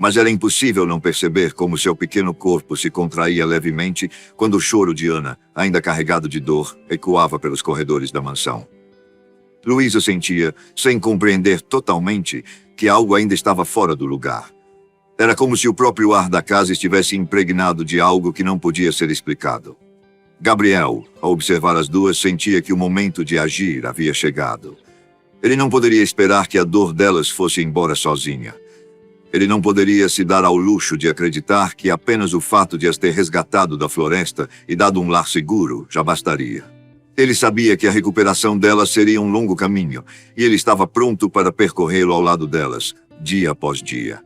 mas era impossível não perceber como seu pequeno corpo se contraía levemente quando o choro de Ana, ainda carregado de dor, ecoava pelos corredores da mansão. Luísa sentia, sem compreender totalmente, que algo ainda estava fora do lugar. Era como se o próprio ar da casa estivesse impregnado de algo que não podia ser explicado. Gabriel, ao observar as duas, sentia que o momento de agir havia chegado. Ele não poderia esperar que a dor delas fosse embora sozinha. Ele não poderia se dar ao luxo de acreditar que apenas o fato de as ter resgatado da floresta e dado um lar seguro já bastaria. Ele sabia que a recuperação delas seria um longo caminho, e ele estava pronto para percorrê-lo ao lado delas, dia após dia.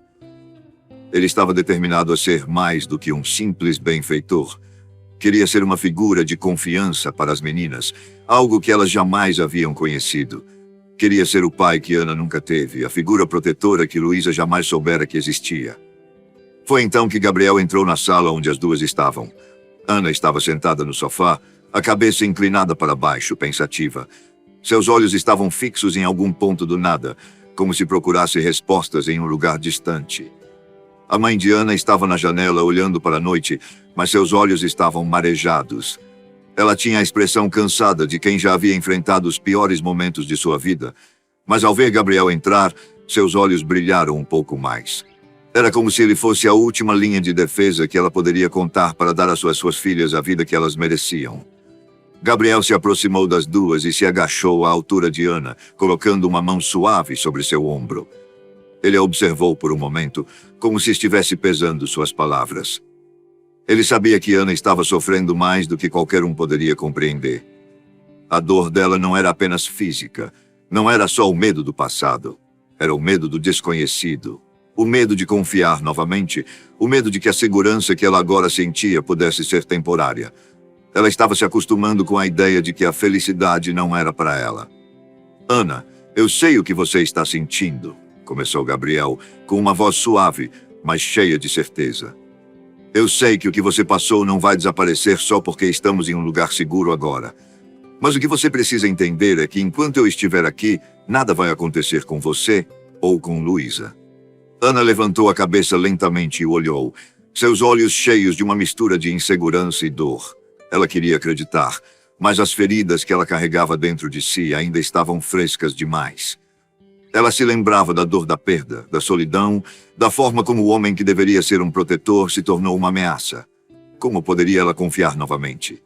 Ele estava determinado a ser mais do que um simples benfeitor. Queria ser uma figura de confiança para as meninas, algo que elas jamais haviam conhecido. Queria ser o pai que Ana nunca teve, a figura protetora que Luísa jamais soubera que existia. Foi então que Gabriel entrou na sala onde as duas estavam. Ana estava sentada no sofá, a cabeça inclinada para baixo, pensativa. Seus olhos estavam fixos em algum ponto do nada, como se procurasse respostas em um lugar distante. A mãe de Ana estava na janela olhando para a noite, mas seus olhos estavam marejados. Ela tinha a expressão cansada de quem já havia enfrentado os piores momentos de sua vida, mas ao ver Gabriel entrar, seus olhos brilharam um pouco mais. Era como se ele fosse a última linha de defesa que ela poderia contar para dar às suas filhas a vida que elas mereciam. Gabriel se aproximou das duas e se agachou à altura de Ana, colocando uma mão suave sobre seu ombro. Ele a observou por um momento, como se estivesse pesando suas palavras. Ele sabia que Ana estava sofrendo mais do que qualquer um poderia compreender. A dor dela não era apenas física, não era só o medo do passado. Era o medo do desconhecido, o medo de confiar novamente, o medo de que a segurança que ela agora sentia pudesse ser temporária. Ela estava se acostumando com a ideia de que a felicidade não era para ela. Ana, eu sei o que você está sentindo, começou Gabriel, com uma voz suave, mas cheia de certeza. Eu sei que o que você passou não vai desaparecer só porque estamos em um lugar seguro agora. Mas o que você precisa entender é que enquanto eu estiver aqui, nada vai acontecer com você ou com Luísa. Ana levantou a cabeça lentamente e o olhou, seus olhos cheios de uma mistura de insegurança e dor. Ela queria acreditar, mas as feridas que ela carregava dentro de si ainda estavam frescas demais. Ela se lembrava da dor da perda, da solidão, da forma como o homem que deveria ser um protetor se tornou uma ameaça. Como poderia ela confiar novamente?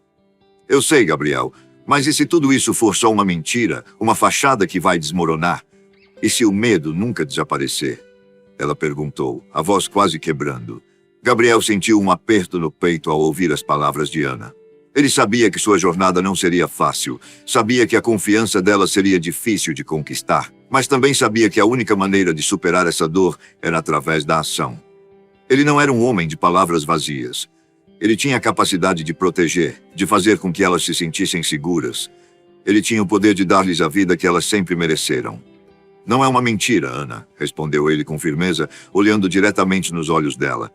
Eu sei, Gabriel, mas e se tudo isso for só uma mentira, uma fachada que vai desmoronar? E se o medo nunca desaparecer? Ela perguntou, a voz quase quebrando. Gabriel sentiu um aperto no peito ao ouvir as palavras de Ana. Ele sabia que sua jornada não seria fácil, sabia que a confiança dela seria difícil de conquistar, mas também sabia que a única maneira de superar essa dor era através da ação. Ele não era um homem de palavras vazias. Ele tinha a capacidade de proteger, de fazer com que elas se sentissem seguras. Ele tinha o poder de dar-lhes a vida que elas sempre mereceram. Não é uma mentira, Ana, respondeu ele com firmeza, olhando diretamente nos olhos dela.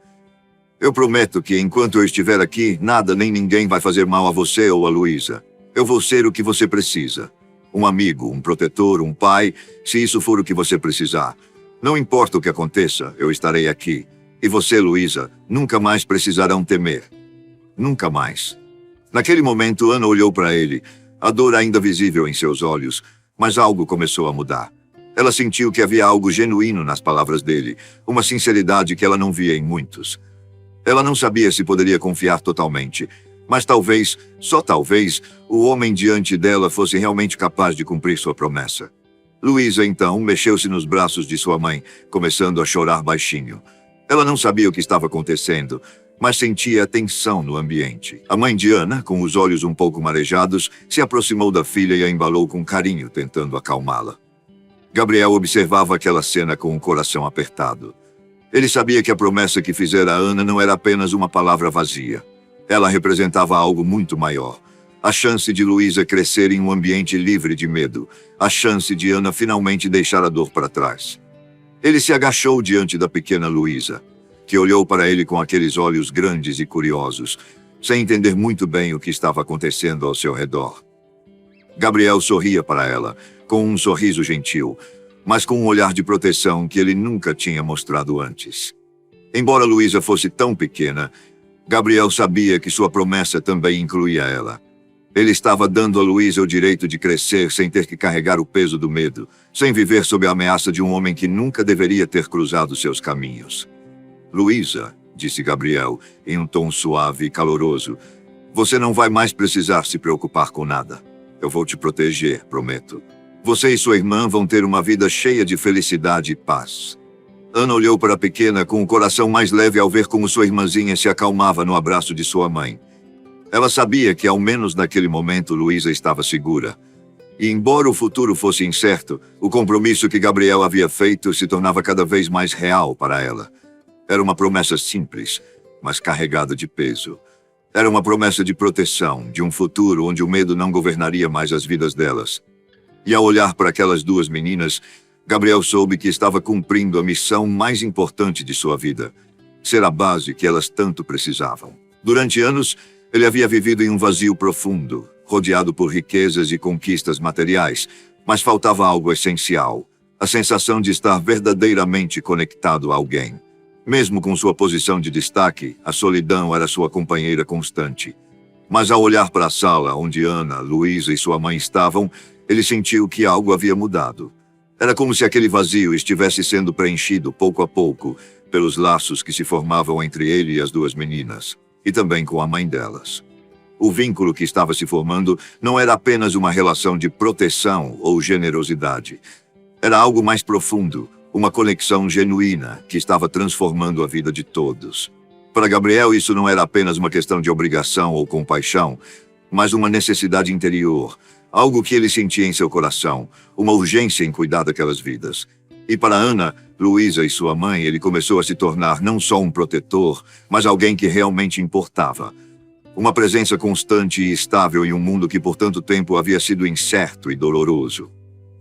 Eu prometo que, enquanto eu estiver aqui, nada nem ninguém vai fazer mal a você ou a Luísa. Eu vou ser o que você precisa. Um amigo, um protetor, um pai, se isso for o que você precisar. Não importa o que aconteça, eu estarei aqui. E você, Luísa, nunca mais precisarão temer. Nunca mais. Naquele momento, Ana olhou para ele, a dor ainda visível em seus olhos, mas algo começou a mudar. Ela sentiu que havia algo genuíno nas palavras dele, uma sinceridade que ela não via em muitos. Ela não sabia se poderia confiar totalmente, mas talvez, só talvez, o homem diante dela fosse realmente capaz de cumprir sua promessa. Luísa, então, mexeu-se nos braços de sua mãe, começando a chorar baixinho. Ela não sabia o que estava acontecendo, mas sentia a tensão no ambiente. A mãe de Ana, com os olhos um pouco marejados, se aproximou da filha e a embalou com carinho, tentando acalmá-la. Gabriel observava aquela cena com o coração apertado. Ele sabia que a promessa que fizera a Ana não era apenas uma palavra vazia. Ela representava algo muito maior. A chance de Luísa crescer em um ambiente livre de medo. A chance de Ana finalmente deixar a dor para trás. Ele se agachou diante da pequena Luísa, que olhou para ele com aqueles olhos grandes e curiosos, sem entender muito bem o que estava acontecendo ao seu redor. Gabriel sorria para ela, com um sorriso gentil, mas com um olhar de proteção que ele nunca tinha mostrado antes. Embora Luísa fosse tão pequena, Gabriel sabia que sua promessa também incluía ela. Ele estava dando a Luísa o direito de crescer sem ter que carregar o peso do medo, sem viver sob a ameaça de um homem que nunca deveria ter cruzado seus caminhos. Luísa, disse Gabriel, em um tom suave e caloroso, você não vai mais precisar se preocupar com nada. Eu vou te proteger, prometo. Você e sua irmã vão ter uma vida cheia de felicidade e paz. Ana olhou para a pequena com o coração mais leve ao ver como sua irmãzinha se acalmava no abraço de sua mãe. Ela sabia que, ao menos naquele momento, Luísa estava segura. E, embora o futuro fosse incerto, o compromisso que Gabriel havia feito se tornava cada vez mais real para ela. Era uma promessa simples, mas carregada de peso. Era uma promessa de proteção, de um futuro onde o medo não governaria mais as vidas delas. E ao olhar para aquelas duas meninas, Gabriel soube que estava cumprindo a missão mais importante de sua vida, ser a base que elas tanto precisavam. Durante anos, ele havia vivido em um vazio profundo, rodeado por riquezas e conquistas materiais, mas faltava algo essencial, a sensação de estar verdadeiramente conectado a alguém. Mesmo com sua posição de destaque, a solidão era sua companheira constante. Mas ao olhar para a sala onde Ana, Luísa e sua mãe estavam, ele sentiu que algo havia mudado. Era como se aquele vazio estivesse sendo preenchido pouco a pouco pelos laços que se formavam entre ele e as duas meninas, e também com a mãe delas. O vínculo que estava se formando não era apenas uma relação de proteção ou generosidade. Era algo mais profundo, uma conexão genuína que estava transformando a vida de todos. Para Gabriel, isso não era apenas uma questão de obrigação ou compaixão, mas uma necessidade interior, algo que ele sentia em seu coração, uma urgência em cuidar daquelas vidas. E para Ana, Luísa e sua mãe, ele começou a se tornar não só um protetor, mas alguém que realmente importava. Uma presença constante e estável em um mundo que por tanto tempo havia sido incerto e doloroso.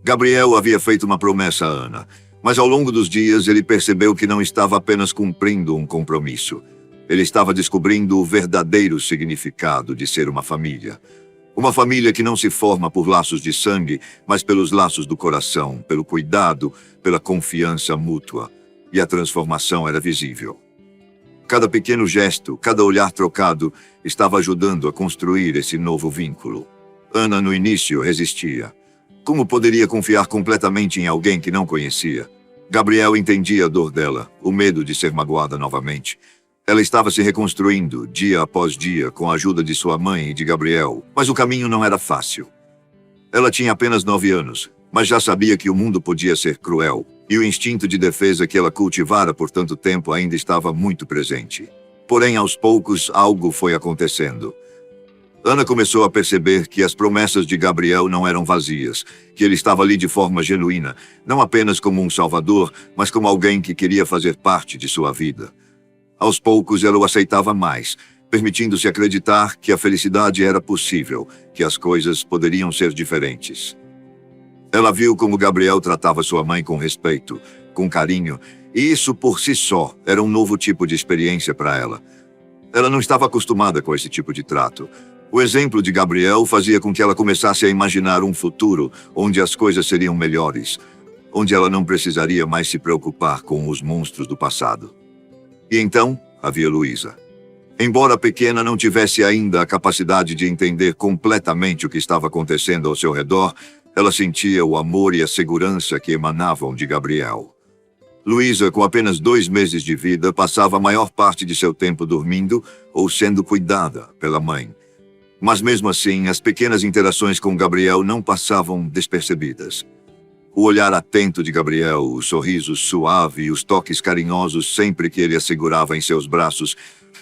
Gabriel havia feito uma promessa a Ana, mas ao longo dos dias ele percebeu que não estava apenas cumprindo um compromisso. Ele estava descobrindo o verdadeiro significado de ser uma família. Uma família que não se forma por laços de sangue, mas pelos laços do coração, pelo cuidado, pela confiança mútua. E a transformação era visível. Cada pequeno gesto, cada olhar trocado, estava ajudando a construir esse novo vínculo. Ana, no início, resistia. Como poderia confiar completamente em alguém que não conhecia? Gabriel entendia a dor dela, o medo de ser magoada novamente. Ela estava se reconstruindo, dia após dia, com a ajuda de sua mãe e de Gabriel, mas o caminho não era fácil. Ela tinha apenas 9 anos, mas já sabia que o mundo podia ser cruel, e o instinto de defesa que ela cultivara por tanto tempo ainda estava muito presente. Porém, aos poucos, algo foi acontecendo. Ana começou a perceber que as promessas de Gabriel não eram vazias, que ele estava ali de forma genuína, não apenas como um salvador, mas como alguém que queria fazer parte de sua vida. Aos poucos, ela o aceitava mais, permitindo-se acreditar que a felicidade era possível, que as coisas poderiam ser diferentes. Ela viu como Gabriel tratava sua mãe com respeito, com carinho, e isso por si só era um novo tipo de experiência para ela. Ela não estava acostumada com esse tipo de trato. O exemplo de Gabriel fazia com que ela começasse a imaginar um futuro onde as coisas seriam melhores, onde ela não precisaria mais se preocupar com os monstros do passado. E então, havia Luísa. Embora pequena, não tivesse ainda a capacidade de entender completamente o que estava acontecendo ao seu redor, ela sentia o amor e a segurança que emanavam de Gabriel. Luísa, com apenas 2 meses de vida, passava a maior parte de seu tempo dormindo ou sendo cuidada pela mãe. Mas mesmo assim, as pequenas interações com Gabriel não passavam despercebidas. O olhar atento de Gabriel, o sorriso suave e os toques carinhosos sempre que ele a segurava em seus braços,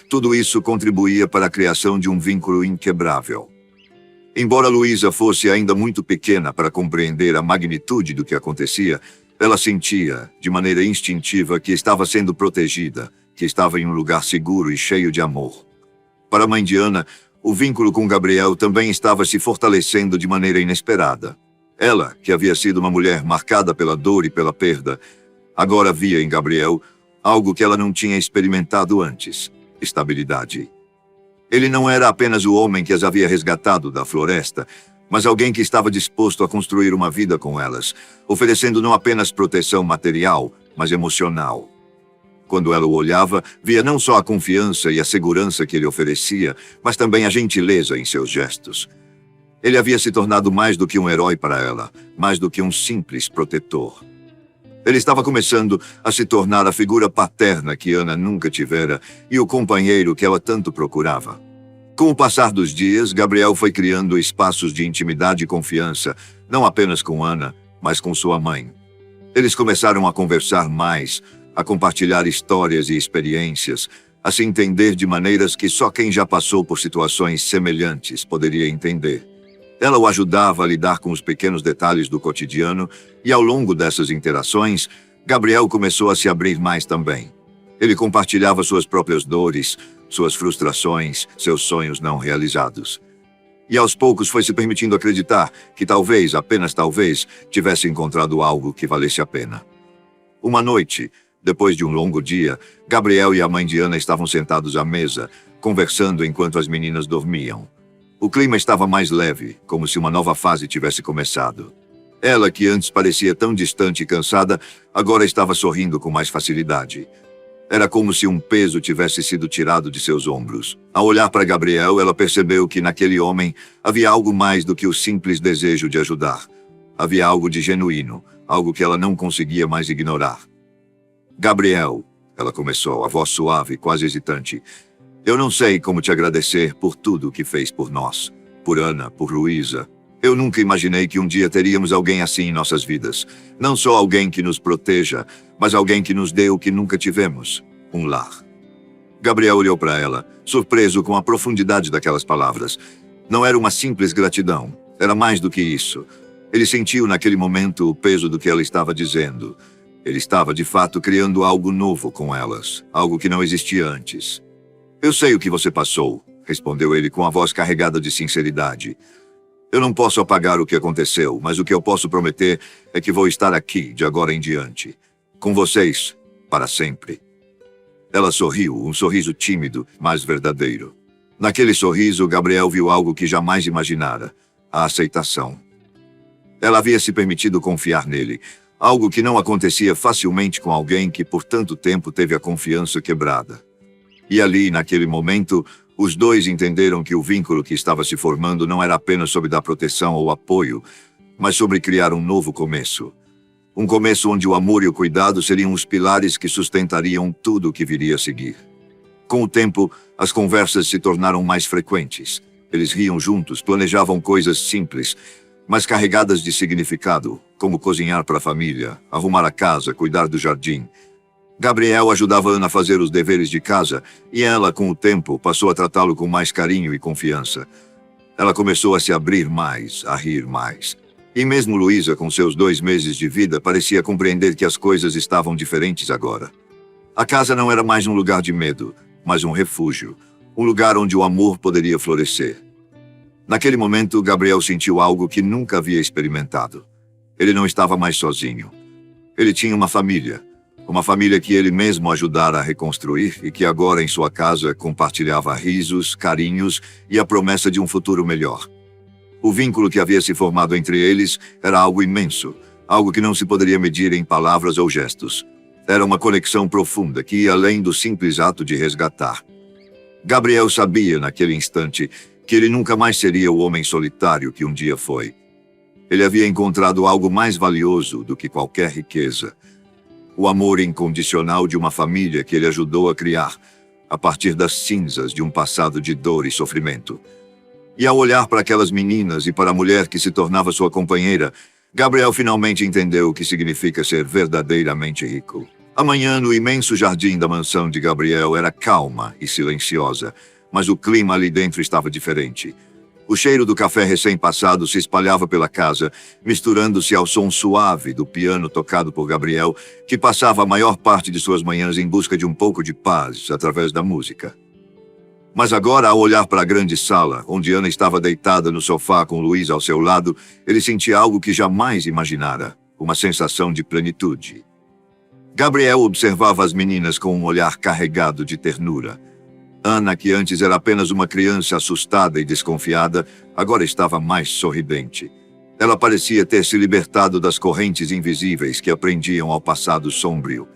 tudo isso contribuía para a criação de um vínculo inquebrável. Embora Luísa fosse ainda muito pequena para compreender a magnitude do que acontecia, ela sentia, de maneira instintiva, que estava sendo protegida, que estava em um lugar seguro e cheio de amor. Para a mãe de Ana, o vínculo com Gabriel também estava se fortalecendo de maneira inesperada. Ela, que havia sido uma mulher marcada pela dor e pela perda, agora via em Gabriel algo que ela não tinha experimentado antes: estabilidade. Ele não era apenas o homem que as havia resgatado da floresta, mas alguém que estava disposto a construir uma vida com elas, oferecendo não apenas proteção material, mas emocional. Quando ela o olhava, via não só a confiança e a segurança que ele oferecia, mas também a gentileza em seus gestos. Ele havia se tornado mais do que um herói para ela, mais do que um simples protetor. Ele estava começando a se tornar a figura paterna que Ana nunca tivera e o companheiro que ela tanto procurava. Com o passar dos dias, Gabriel foi criando espaços de intimidade e confiança, não apenas com Ana, mas com sua mãe. Eles começaram a conversar mais, a compartilhar histórias e experiências, a se entender de maneiras que só quem já passou por situações semelhantes poderia entender. Ela o ajudava a lidar com os pequenos detalhes do cotidiano e, ao longo dessas interações, Gabriel começou a se abrir mais também. Ele compartilhava suas próprias dores, suas frustrações, seus sonhos não realizados. E aos poucos foi se permitindo acreditar que talvez, apenas talvez, tivesse encontrado algo que valesse a pena. Uma noite, depois de um longo dia, Gabriel e a mãe de Ana estavam sentados à mesa, conversando enquanto as meninas dormiam. O clima estava mais leve, como se uma nova fase tivesse começado. Ela, que antes parecia tão distante e cansada, agora estava sorrindo com mais facilidade. Era como se um peso tivesse sido tirado de seus ombros. Ao olhar para Gabriel, ela percebeu que naquele homem havia algo mais do que o simples desejo de ajudar. Havia algo de genuíno, algo que ela não conseguia mais ignorar. Gabriel, ela começou, a voz suave, quase hesitante. Eu não sei como te agradecer por tudo o que fez por nós, por Ana, por Luísa. Eu nunca imaginei que um dia teríamos alguém assim em nossas vidas. Não só alguém que nos proteja, mas alguém que nos dê o que nunca tivemos, um lar. Gabriel olhou para ela, surpreso com a profundidade daquelas palavras. Não era uma simples gratidão, era mais do que isso. Ele sentiu naquele momento o peso do que ela estava dizendo. Ele estava, de fato, criando algo novo com elas, algo que não existia antes. Eu sei o que você passou, respondeu ele com a voz carregada de sinceridade. Eu não posso apagar o que aconteceu, mas o que eu posso prometer é que vou estar aqui de agora em diante, com vocês, para sempre. Ela sorriu, um sorriso tímido, mas verdadeiro. Naquele sorriso, Gabriel viu algo que jamais imaginara: a aceitação. Ela havia se permitido confiar nele, algo que não acontecia facilmente com alguém que por tanto tempo teve a confiança quebrada. E ali, naquele momento, os dois entenderam que o vínculo que estava se formando não era apenas sobre dar proteção ou apoio, mas sobre criar um novo começo. Um começo onde o amor e o cuidado seriam os pilares que sustentariam tudo o que viria a seguir. Com o tempo, as conversas se tornaram mais frequentes. Eles riam juntos, planejavam coisas simples, mas carregadas de significado, como cozinhar para a família, arrumar a casa, cuidar do jardim. Gabriel ajudava Ana a fazer os deveres de casa e ela, com o tempo, passou a tratá-lo com mais carinho e confiança. Ela começou a se abrir mais, a rir mais. E mesmo Luísa, com seus 2 meses de vida, parecia compreender que as coisas estavam diferentes agora. A casa não era mais um lugar de medo, mas um refúgio, um lugar onde o amor poderia florescer. Naquele momento, Gabriel sentiu algo que nunca havia experimentado. Ele não estava mais sozinho. Ele tinha uma família Uma família que ele mesmo ajudara a reconstruir e que agora em sua casa compartilhava risos, carinhos e a promessa de um futuro melhor. O vínculo que havia se formado entre eles era algo imenso, algo que não se poderia medir em palavras ou gestos. Era uma conexão profunda que ia além do simples ato de resgatar. Gabriel sabia, naquele instante, que ele nunca mais seria o homem solitário que um dia foi. Ele havia encontrado algo mais valioso do que qualquer riqueza. O amor incondicional de uma família que ele ajudou a criar, a partir das cinzas de um passado de dor e sofrimento. E ao olhar para aquelas meninas e para a mulher que se tornava sua companheira, Gabriel finalmente entendeu o que significa ser verdadeiramente rico. A manhã no imenso jardim da mansão de Gabriel era calma e silenciosa, mas o clima ali dentro estava diferente. O cheiro do café recém-passado se espalhava pela casa, misturando-se ao som suave do piano tocado por Gabriel, que passava a maior parte de suas manhãs em busca de um pouco de paz através da música. Mas agora, ao olhar para a grande sala, onde Ana estava deitada no sofá com Luísa ao seu lado, ele sentia algo que jamais imaginara, uma sensação de plenitude. Gabriel observava as meninas com um olhar carregado de ternura. Ana, que antes era apenas uma criança assustada e desconfiada, agora estava mais sorridente. Ela parecia ter se libertado das correntes invisíveis que a prendiam ao passado sombrio.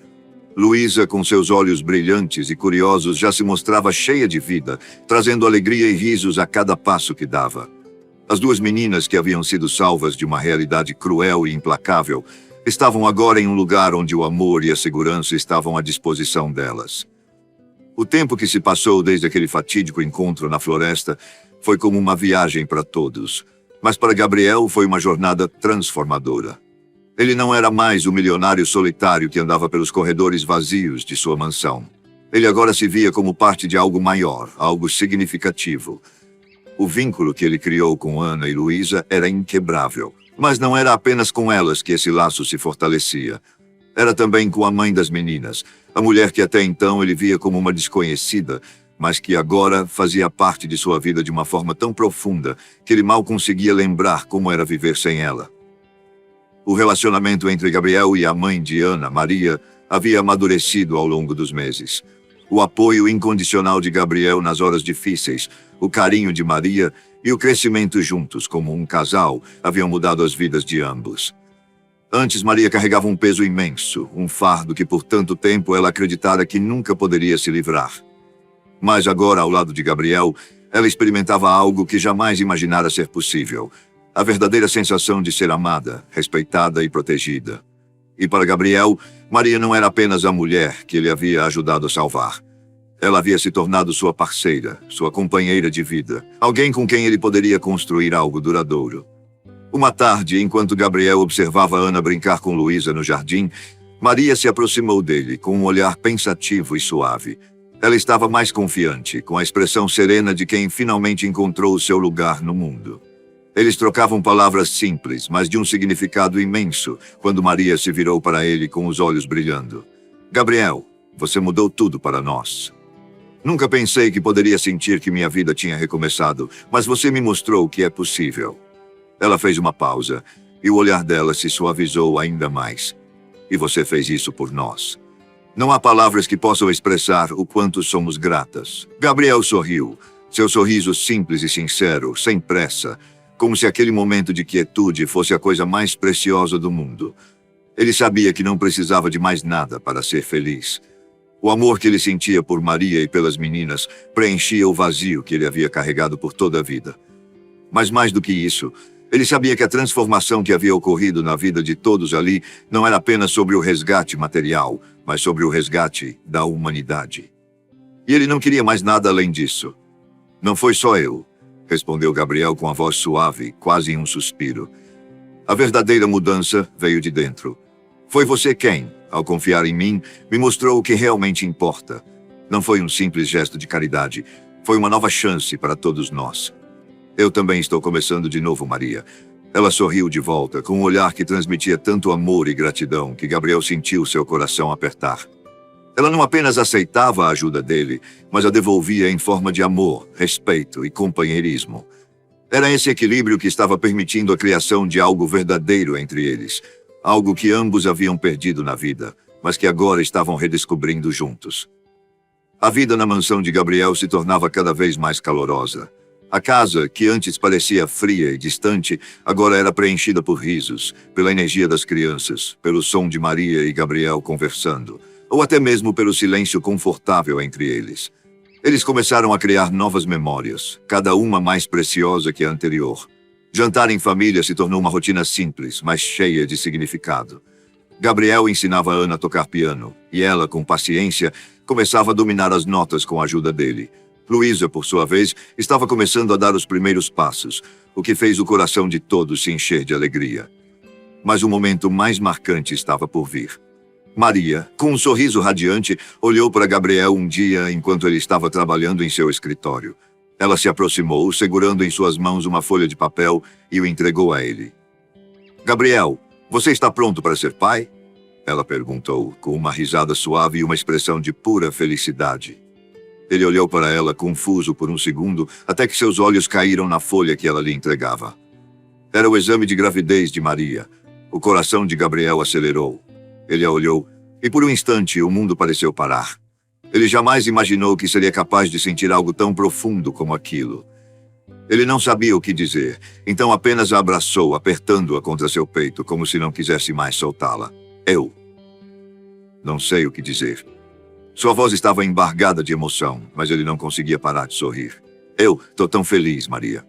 Luísa, com seus olhos brilhantes e curiosos, já se mostrava cheia de vida, trazendo alegria e risos a cada passo que dava. As duas meninas que haviam sido salvas de uma realidade cruel e implacável estavam agora em um lugar onde o amor e a segurança estavam à disposição delas. O tempo que se passou desde aquele fatídico encontro na floresta foi como uma viagem para todos, mas para Gabriel foi uma jornada transformadora. Ele não era mais o milionário solitário que andava pelos corredores vazios de sua mansão. Ele agora se via como parte de algo maior, algo significativo. O vínculo que ele criou com Ana e Luísa era inquebrável. Mas não era apenas com elas que esse laço se fortalecia. Era também com a mãe das meninas, a mulher que até então ele via como uma desconhecida, mas que agora fazia parte de sua vida de uma forma tão profunda que ele mal conseguia lembrar como era viver sem ela. O relacionamento entre Gabriel e a mãe de Ana, Maria, havia amadurecido ao longo dos meses. O apoio incondicional de Gabriel nas horas difíceis, o carinho de Maria e o crescimento juntos como um casal haviam mudado as vidas de ambos. Antes, Maria carregava um peso imenso, um fardo que por tanto tempo ela acreditara que nunca poderia se livrar. Mas agora, ao lado de Gabriel, ela experimentava algo que jamais imaginara ser possível: a verdadeira sensação de ser amada, respeitada e protegida. E para Gabriel, Maria não era apenas a mulher que ele havia ajudado a salvar. Ela havia se tornado sua parceira, sua companheira de vida, alguém com quem ele poderia construir algo duradouro. Uma tarde, enquanto Gabriel observava Ana brincar com Luísa no jardim, Maria se aproximou dele com um olhar pensativo e suave. Ela estava mais confiante, com a expressão serena de quem finalmente encontrou o seu lugar no mundo. Eles trocavam palavras simples, mas de um significado imenso, quando Maria se virou para ele com os olhos brilhando. Gabriel, você mudou tudo para nós. Nunca pensei que poderia sentir que minha vida tinha recomeçado, mas você me mostrou que é possível. Ela fez uma pausa, e o olhar dela se suavizou ainda mais. E você fez isso por nós. Não há palavras que possam expressar o quanto somos gratas. Gabriel sorriu, seu sorriso simples e sincero, sem pressa, como se aquele momento de quietude fosse a coisa mais preciosa do mundo. Ele sabia que não precisava de mais nada para ser feliz. O amor que ele sentia por Maria e pelas meninas preenchia o vazio que ele havia carregado por toda a vida. Mas mais do que isso, ele sabia que a transformação que havia ocorrido na vida de todos ali não era apenas sobre o resgate material, mas sobre o resgate da humanidade. E ele não queria mais nada além disso. Não foi só eu, respondeu Gabriel com a voz suave, quase em um suspiro. A verdadeira mudança veio de dentro. Foi você quem, ao confiar em mim, me mostrou o que realmente importa. Não foi um simples gesto de caridade, foi uma nova chance para todos nós. Eu também estou começando de novo, Maria. Ela sorriu de volta, com um olhar que transmitia tanto amor e gratidão que Gabriel sentiu seu coração apertar. Ela não apenas aceitava a ajuda dele, mas a devolvia em forma de amor, respeito e companheirismo. Era esse equilíbrio que estava permitindo a criação de algo verdadeiro entre eles, algo que ambos haviam perdido na vida, mas que agora estavam redescobrindo juntos. A vida na mansão de Gabriel se tornava cada vez mais calorosa. A casa, que antes parecia fria e distante, agora era preenchida por risos, pela energia das crianças, pelo som de Maria e Gabriel conversando, ou até mesmo pelo silêncio confortável entre eles. Eles começaram a criar novas memórias, cada uma mais preciosa que a anterior. Jantar em família se tornou uma rotina simples, mas cheia de significado. Gabriel ensinava a Ana a tocar piano, e ela, com paciência, começava a dominar as notas com a ajuda dele. Luísa, por sua vez, estava começando a dar os primeiros passos, o que fez o coração de todos se encher de alegria. Mas o momento mais marcante estava por vir. Maria, com um sorriso radiante, olhou para Gabriel um dia enquanto ele estava trabalhando em seu escritório. Ela se aproximou, segurando em suas mãos uma folha de papel e o entregou a ele. "Gabriel, você está pronto para ser pai?" Ela perguntou, com uma risada suave e uma expressão de pura felicidade. Ele olhou para ela confuso por um segundo, até que seus olhos caíram na folha que ela lhe entregava. Era o exame de gravidez de Maria. O coração de Gabriel acelerou. Ele a olhou, e por um instante o mundo pareceu parar. Ele jamais imaginou que seria capaz de sentir algo tão profundo como aquilo. Ele não sabia o que dizer, então apenas a abraçou, apertando-a contra seu peito, como se não quisesse mais soltá-la. "Eu não sei o que dizer." Sua voz estava embargada de emoção, mas ele não conseguia parar de sorrir. "Eu tô tão feliz, Maria."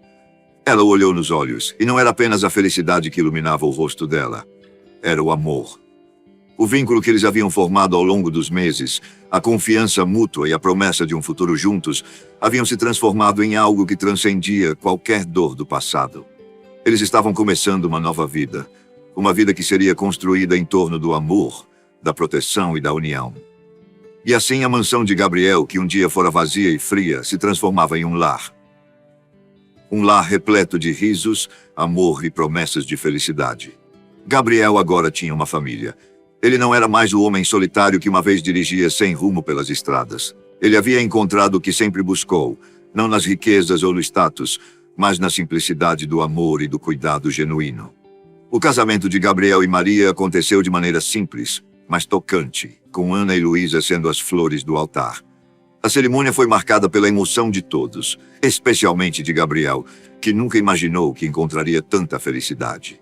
Ela o olhou nos olhos, e não era apenas a felicidade que iluminava o rosto dela. Era o amor. O vínculo que eles haviam formado ao longo dos meses, a confiança mútua e a promessa de um futuro juntos, haviam se transformado em algo que transcendia qualquer dor do passado. Eles estavam começando uma nova vida. Uma vida que seria construída em torno do amor, da proteção e da união. E assim a mansão de Gabriel, que um dia fora vazia e fria, se transformava em um lar. Um lar repleto de risos, amor e promessas de felicidade. Gabriel agora tinha uma família. Ele não era mais o homem solitário que uma vez dirigia sem rumo pelas estradas. Ele havia encontrado o que sempre buscou, não nas riquezas ou no status, mas na simplicidade do amor e do cuidado genuíno. O casamento de Gabriel e Maria aconteceu de maneira simples, mas tocante, com Ana e Luísa sendo as flores do altar. A cerimônia foi marcada pela emoção de todos, especialmente de Gabriel, que nunca imaginou que encontraria tanta felicidade.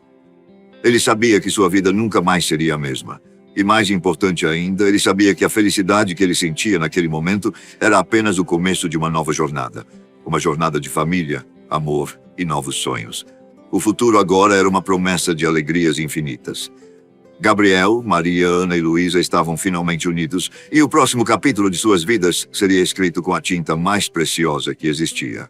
Ele sabia que sua vida nunca mais seria a mesma. E mais importante ainda, ele sabia que a felicidade que ele sentia naquele momento era apenas o começo de uma nova jornada. Uma jornada de família, amor e novos sonhos. O futuro agora era uma promessa de alegrias infinitas. Gabriel, Maria, Ana e Luísa estavam finalmente unidos, e o próximo capítulo de suas vidas seria escrito com a tinta mais preciosa que existia: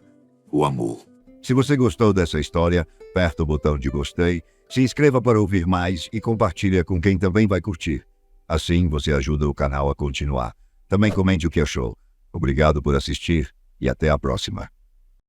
o amor. Se você gostou dessa história, aperta o botão de gostei, se inscreva para ouvir mais e compartilhe com quem também vai curtir. Assim você ajuda o canal a continuar. Também comente o que achou. Obrigado por assistir e até a próxima.